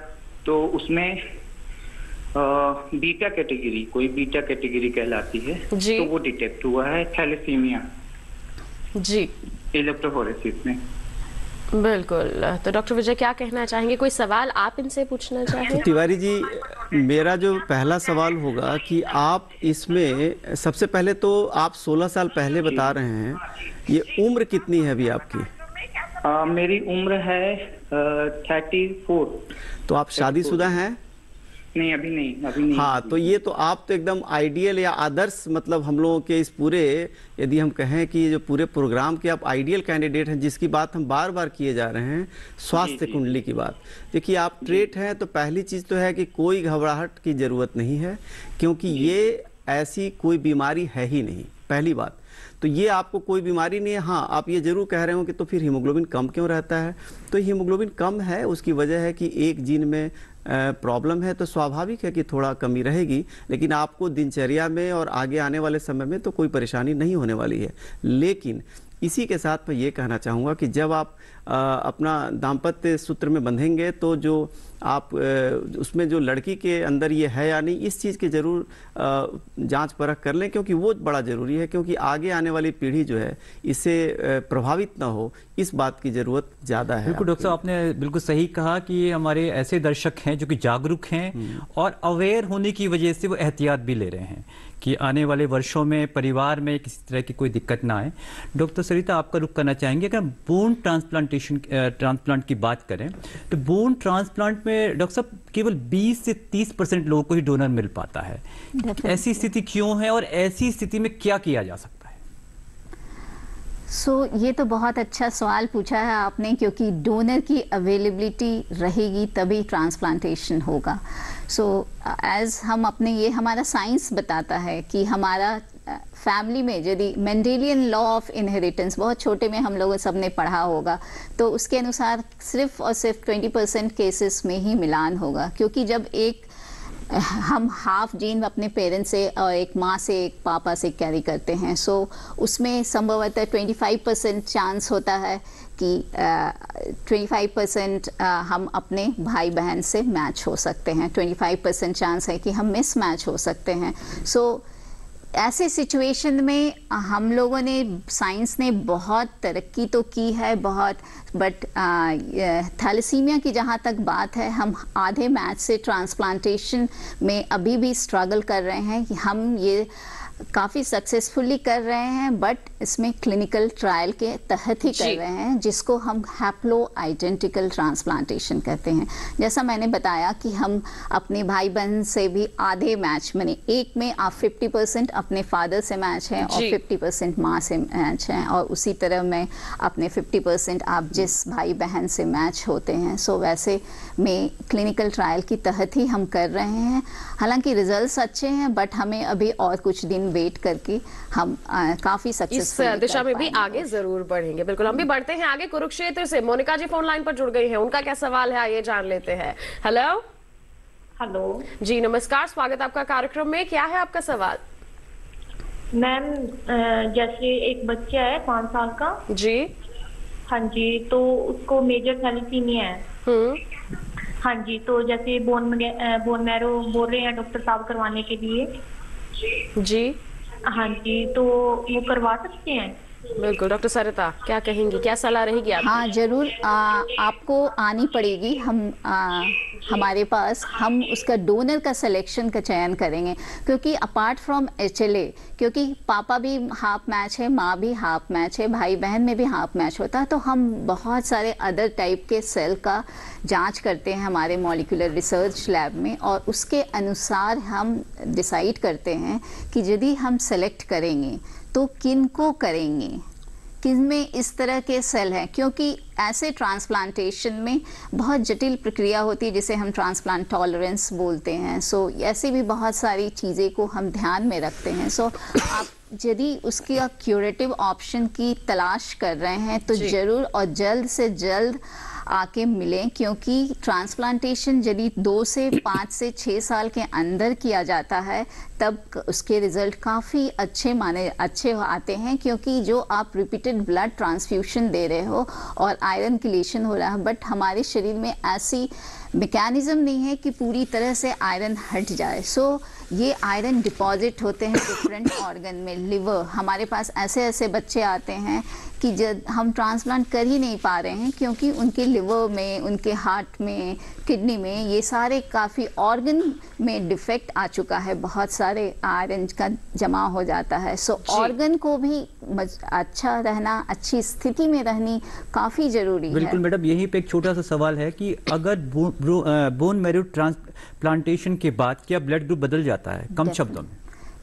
तो उसमें बीटा कैटेगरी, कोई बीटा कैटेगरी कहलाती है, तो वो डिटेक्ट हुआ है थैलेसीमिया जी इलेक्ट्रोफोरेसिस में। बिल्कुल। तो डॉक्टर विजय क्या कहना चाहेंगे, कोई सवाल आप इनसे पूछना चाहेंगे? तिवारी जी, मेरा जो पहला सवाल होगा कि आप इसमें सबसे पहले तो आप 16 साल पहले बता रहे हैं, ये उम्र कितनी है अभी आपकी? मेरी उम्र है 34। तो आप शादीशुदा हैं? नहीं अभी नहीं। हाँ, तो ये तो आप तो एकदम आइडियल या आदर्श, मतलब हम लोगों के इस पूरे, यदि हम कहें कि जो पूरे प्रोग्राम के आप आइडियल कैंडिडेट हैं, जिसकी बात हम बार बार किए जा रहे हैं, स्वास्थ्य कुंडली की बात। देखिए आप ट्रेट हैं, तो पहली चीज़ तो है कि कोई घबराहट की ज़रूरत नहीं है, क्योंकि ये ऐसी कोई बीमारी है ही नहीं, पहली बात। तो ये आपको कोई बीमारी नहीं है। हाँ, आप ये जरूर कह रहे हो कि तो फिर हीमोग्लोबिन कम क्यों रहता है? तो हीमोग्लोबिन कम है, उसकी वजह है कि एक जीन में प्रॉब्लम है, तो स्वाभाविक है कि थोड़ा कमी रहेगी, लेकिन आपको दिनचर्या में और आगे आने वाले समय में तो कोई परेशानी नहीं होने वाली है। लेकिन इसी के साथ मैं ये कहना चाहूँगा कि जब आप अपना दाम्पत्य सूत्र में बंधेंगे, तो जो आप उसमें जो लड़की के अंदर ये है या नहीं, इस चीज़ की ज़रूर जांच परख कर लें, क्योंकि वो बड़ा ज़रूरी है, क्योंकि आगे आने वाली पीढ़ी जो है इससे प्रभावित ना हो, इस बात की ज़रूरत ज़्यादा है। बिल्कुल डॉक्टर साहब, आपने बिल्कुल सही कहा कि ये हमारे ऐसे दर्शक हैं जो कि जागरूक हैं और अवेयर होने की वजह से वो एहतियात भी ले रहे हैं कि आने वाले वर्षों में परिवार में किसी तरह की कोई दिक्कत ना आए। डॉक्टर सरिता, आपका रुख करना चाहेंगे, अगर बोन ट्रांसप्लांट की बात करें तो बोन ट्रांसप्लांट में डॉक्टर साहब केवल 20 से 30% लोगों को ही डोनर मिल पाता है। ऐसी स्थिति क्यों है और ऐसी स्थिति में क्या किया जा सकता है? ये तो बहुत अच्छा सवाल पूछा है आपने, क्योंकि डोनर की अवेलेबिलिटी रहेगी तभी ट्रांसप्लांटेशन होगा। एज हम अपने, ये हमारा साइंस बताता है कि हमारा फैमिली में यदि मेंडेलियन लॉ ऑफ इनहेरिटेंस बहुत छोटे में हम लोगों सबने पढ़ा होगा, तो उसके अनुसार सिर्फ और सिर्फ 20% केसेस में ही मिलान होगा, क्योंकि जब एक हम हाफ जीन अपने पेरेंट्स से और एक माँ से एक पापा से कैरी करते हैं। सो उसमें संभवतः 25% चांस होता है कि 25% हम अपने भाई बहन से मैच हो सकते हैं, 25% चांस है कि हम मिस मैच हो सकते हैं। सो ऐसे सिचुएशन में हम लोगों ने, साइंस ने बहुत तरक्की तो की है बहुत, बट थैलेसीमिया की जहाँ तक बात है, हम आधे मैच से ट्रांसप्लांटेशन में अभी भी स्ट्रगल कर रहे हैं कि हम ये काफ़ी सक्सेसफुली कर रहे हैं, बट इसमें क्लिनिकल ट्रायल के तहत ही कर रहे हैं, जिसको हम हैप्लो आइडेंटिकल ट्रांसप्लांटेशन कहते हैं। जैसा मैंने बताया कि हम अपने भाई बहन से भी आधे मैच, माने एक में आप 50% अपने फादर से मैच हैं और 50% माँ से मैच हैं, और उसी तरह में अपने 50% आप जिस भाई बहन से मैच होते हैं। सो वैसे में क्लिनिकल ट्रायल के तहत ही हम कर रहे हैं। हालांकि रिजल्ट्स अच्छे हैं, बट हमें अभी और कुछ दिन वेट करके हम काफी सक्सेसफुल इस दिशा में भी आगे जरूर बढ़ेंगे। बिल्कुल, हम भी बढ़ते हैं आगे। कुरुक्षेत्र से मोनिका जी फोन लाइन पर जुड़ गई हैं, उनका क्या सवाल है आइए जान लेते हैं। हेलो हेलो जी, नमस्कार, स्वागत आपका कार्यक्रम में। क्या है आपका सवाल? मैम, जैसे एक बच्चा है 5 साल का जी। हाँ जी, तो उसको मेजर थैलेसीमिया है। हाँ जी, तो जैसे बोन मैरो बोल रहे हैं डॉक्टर साहब करवाने के लिए जी। हाँ जी, तो वो करवा सकते हैं? बिल्कुल, डॉक्टर सरिता क्या कहेंगी, क्या सलाह रहेगी आपकी? हाँ जरूर, आपको आनी पड़ेगी। हमारे पास हम उसका डोनर का सिलेक्शन का चयन करेंगे, क्योंकि अपार्ट फ्रॉम HLA, क्योंकि पापा भी हाफ मैच है, माँ भी हाफ मैच है, भाई बहन में भी हाफ मैच होता है, तो हम बहुत सारे अदर टाइप के सेल का जांच करते हैं हमारे मॉलिक्यूलर रिसर्च लैब में, और उसके अनुसार हम डिसाइड करते हैं कि यदि हम सेलेक्ट करेंगे तो किन को करेंगे, किन में इस तरह के सेल हैं, क्योंकि ऐसे ट्रांसप्लांटेशन में बहुत जटिल प्रक्रिया होती है जिसे हम ट्रांसप्लांट टॉलरेंस बोलते हैं। सो ऐसी भी बहुत सारी चीज़ें को हम ध्यान में रखते हैं। सो आप यदि उसकी क्यूरेटिव ऑप्शन की तलाश कर रहे हैं तो ज़रूर और जल्द से जल्द आके मिलें, क्योंकि ट्रांसप्लांटेशन यदि 2 से 5 से 6 साल के अंदर किया जाता है तब उसके रिजल्ट काफ़ी अच्छे आते हैं, क्योंकि जो आप रिपीटेड ब्लड ट्रांसफ्यूशन दे रहे हो और आयरन किलेशन हो रहा है, बट हमारे शरीर में ऐसी मैकेनिज्म नहीं है कि पूरी तरह से आयरन हट जाए। सो ये आयरन डिपॉजिट होते हैं डिफरेंट ऑर्गन में। लिवर, हमारे पास ऐसे बच्चे आते हैं कि जब हम ट्रांसप्लांट कर ही नहीं पा रहे हैं, क्योंकि उनके लिवर में, उनके हार्ट में, किडनी में, ये सारे काफ़ी ऑर्गन में डिफेक्ट आ चुका है, बहुत सारे आयरन का जमा हो जाता है। सो ऑर्गन को भी अच्छा रहना, अच्छी स्थिति में रहनी काफ़ी ज़रूरी है। बिल्कुल मैडम, यहीं पे एक छोटा सा सवाल है कि अगर बोन मैरो ट्रांसप्लांटेशन के बाद क्या ब्लड ग्रुप बदल जाता है? कम शब्दों में।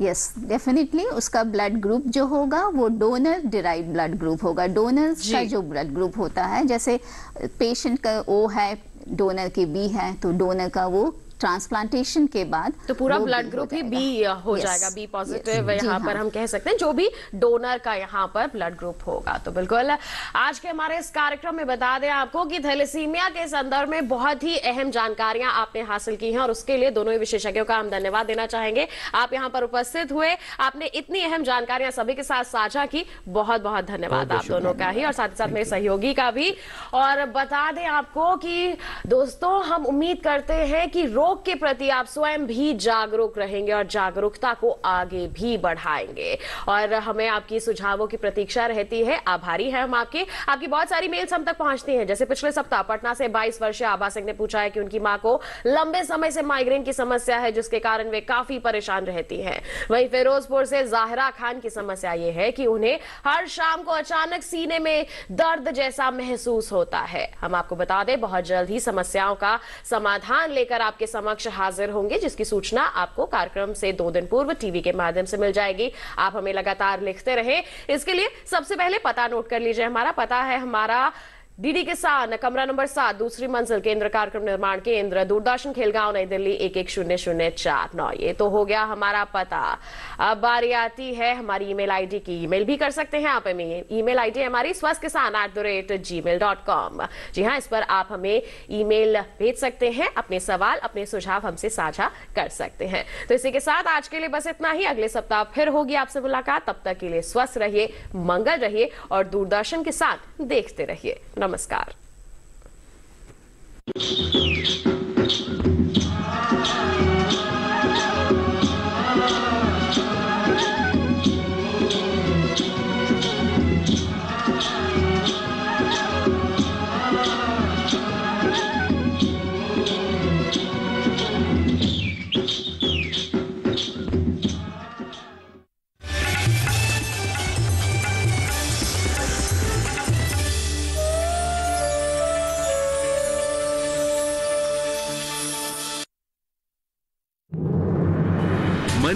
यस, डेफिनेटली उसका ब्लड ग्रुप जो होगा वो डोनर डिराइव ब्लड ग्रुप होगा। डोनर का जो ब्लड ग्रुप होता है, जैसे पेशेंट का O है, डोनर के B है, तो डोनर का वो ट्रांसप्लांटेशन के बाद तो पूरा ब्लड ग्रुप ही B हो जाएगा, B पॉजिटिव यहाँ पर हम कह सकते हैं, जो भी डोनर का यहाँ पर ब्लड ग्रुप होगा। तो बिल्कुल आज के हमारे इस कार्यक्रम में बता दें आपको कि थैलेसीमिया के संदर्भ में बहुत ही अहम जानकारियां आपने हासिल की हैं, और उसके लिए दोनों ही विशेषज्ञों का हम धन्यवाद देना चाहेंगे। आप यहाँ पर उपस्थित हुए, आपने इतनी अहम जानकारियां सभी के साथ साझा की, बहुत बहुत धन्यवाद आप दोनों का ही, और साथ ही साथ मेरे सहयोगी का भी। और बता दें आपको कि दोस्तों, हम उम्मीद करते हैं कि रोग के प्रति आप स्वयं भी जागरूक रहेंगे और जागरूकता को आगे भी बढ़ाएंगे, और हमें आपकी सुझावों की प्रतीक्षा रहती है। आभारी हैं हम आपकी बहुत सारी मेल्स हम तक पहुंचती हैं। जैसे पिछले सप्ताह पटना से 22 वर्षीय आभा सिंह ने पूछा है कि उनकी मां को लंबे समय से माइग्रेन की समस्या है, जिसके कारण वे काफी परेशान रहती हैं। वहीं फिरोजपुर से जाहिरा खान की समस्या यह है कि उन्हें हर शाम को अचानक सीने में दर्द जैसा महसूस होता है। हम आपको बता दें, बहुत जल्द ही समस्याओं का समाधान लेकर आपके समक्ष हाजिर होंगे, जिसकी सूचना आपको कार्यक्रम से 2 दिन पूर्व टीवी के माध्यम से मिल जाएगी। आप हमें लगातार लिखते रहें। इसके लिए सबसे पहले पता नोट कर लीजिए। हमारा पता है, हमारा डीडी किसान, कमरा नंबर 7, दूसरी मंजिल, केंद्र कार्यक्रम निर्माण केंद्र, दूरदर्शन खेलगांव, नई दिल्ली 110049। ये तो हो गया हमारा पता। अब बारी आती है हमारी ईमेल आईडी की। ईमेल भी कर सकते हैं आप हमें। ईमेल आईडी हमारी swastkisan@gmail.com। जी हाँ, इस पर आप हमें ईमेल भेज सकते हैं, अपने सवाल, अपने सुझाव हमसे साझा कर सकते हैं। तो इसी के साथ आज के लिए बस इतना ही। अगले सप्ताह फिर होगी आपसे मुलाकात। तब तक के लिए स्वस्थ रहिए, मंगल रहिए और दूरदर्शन के साथ देखते रहिए। नमस्कार।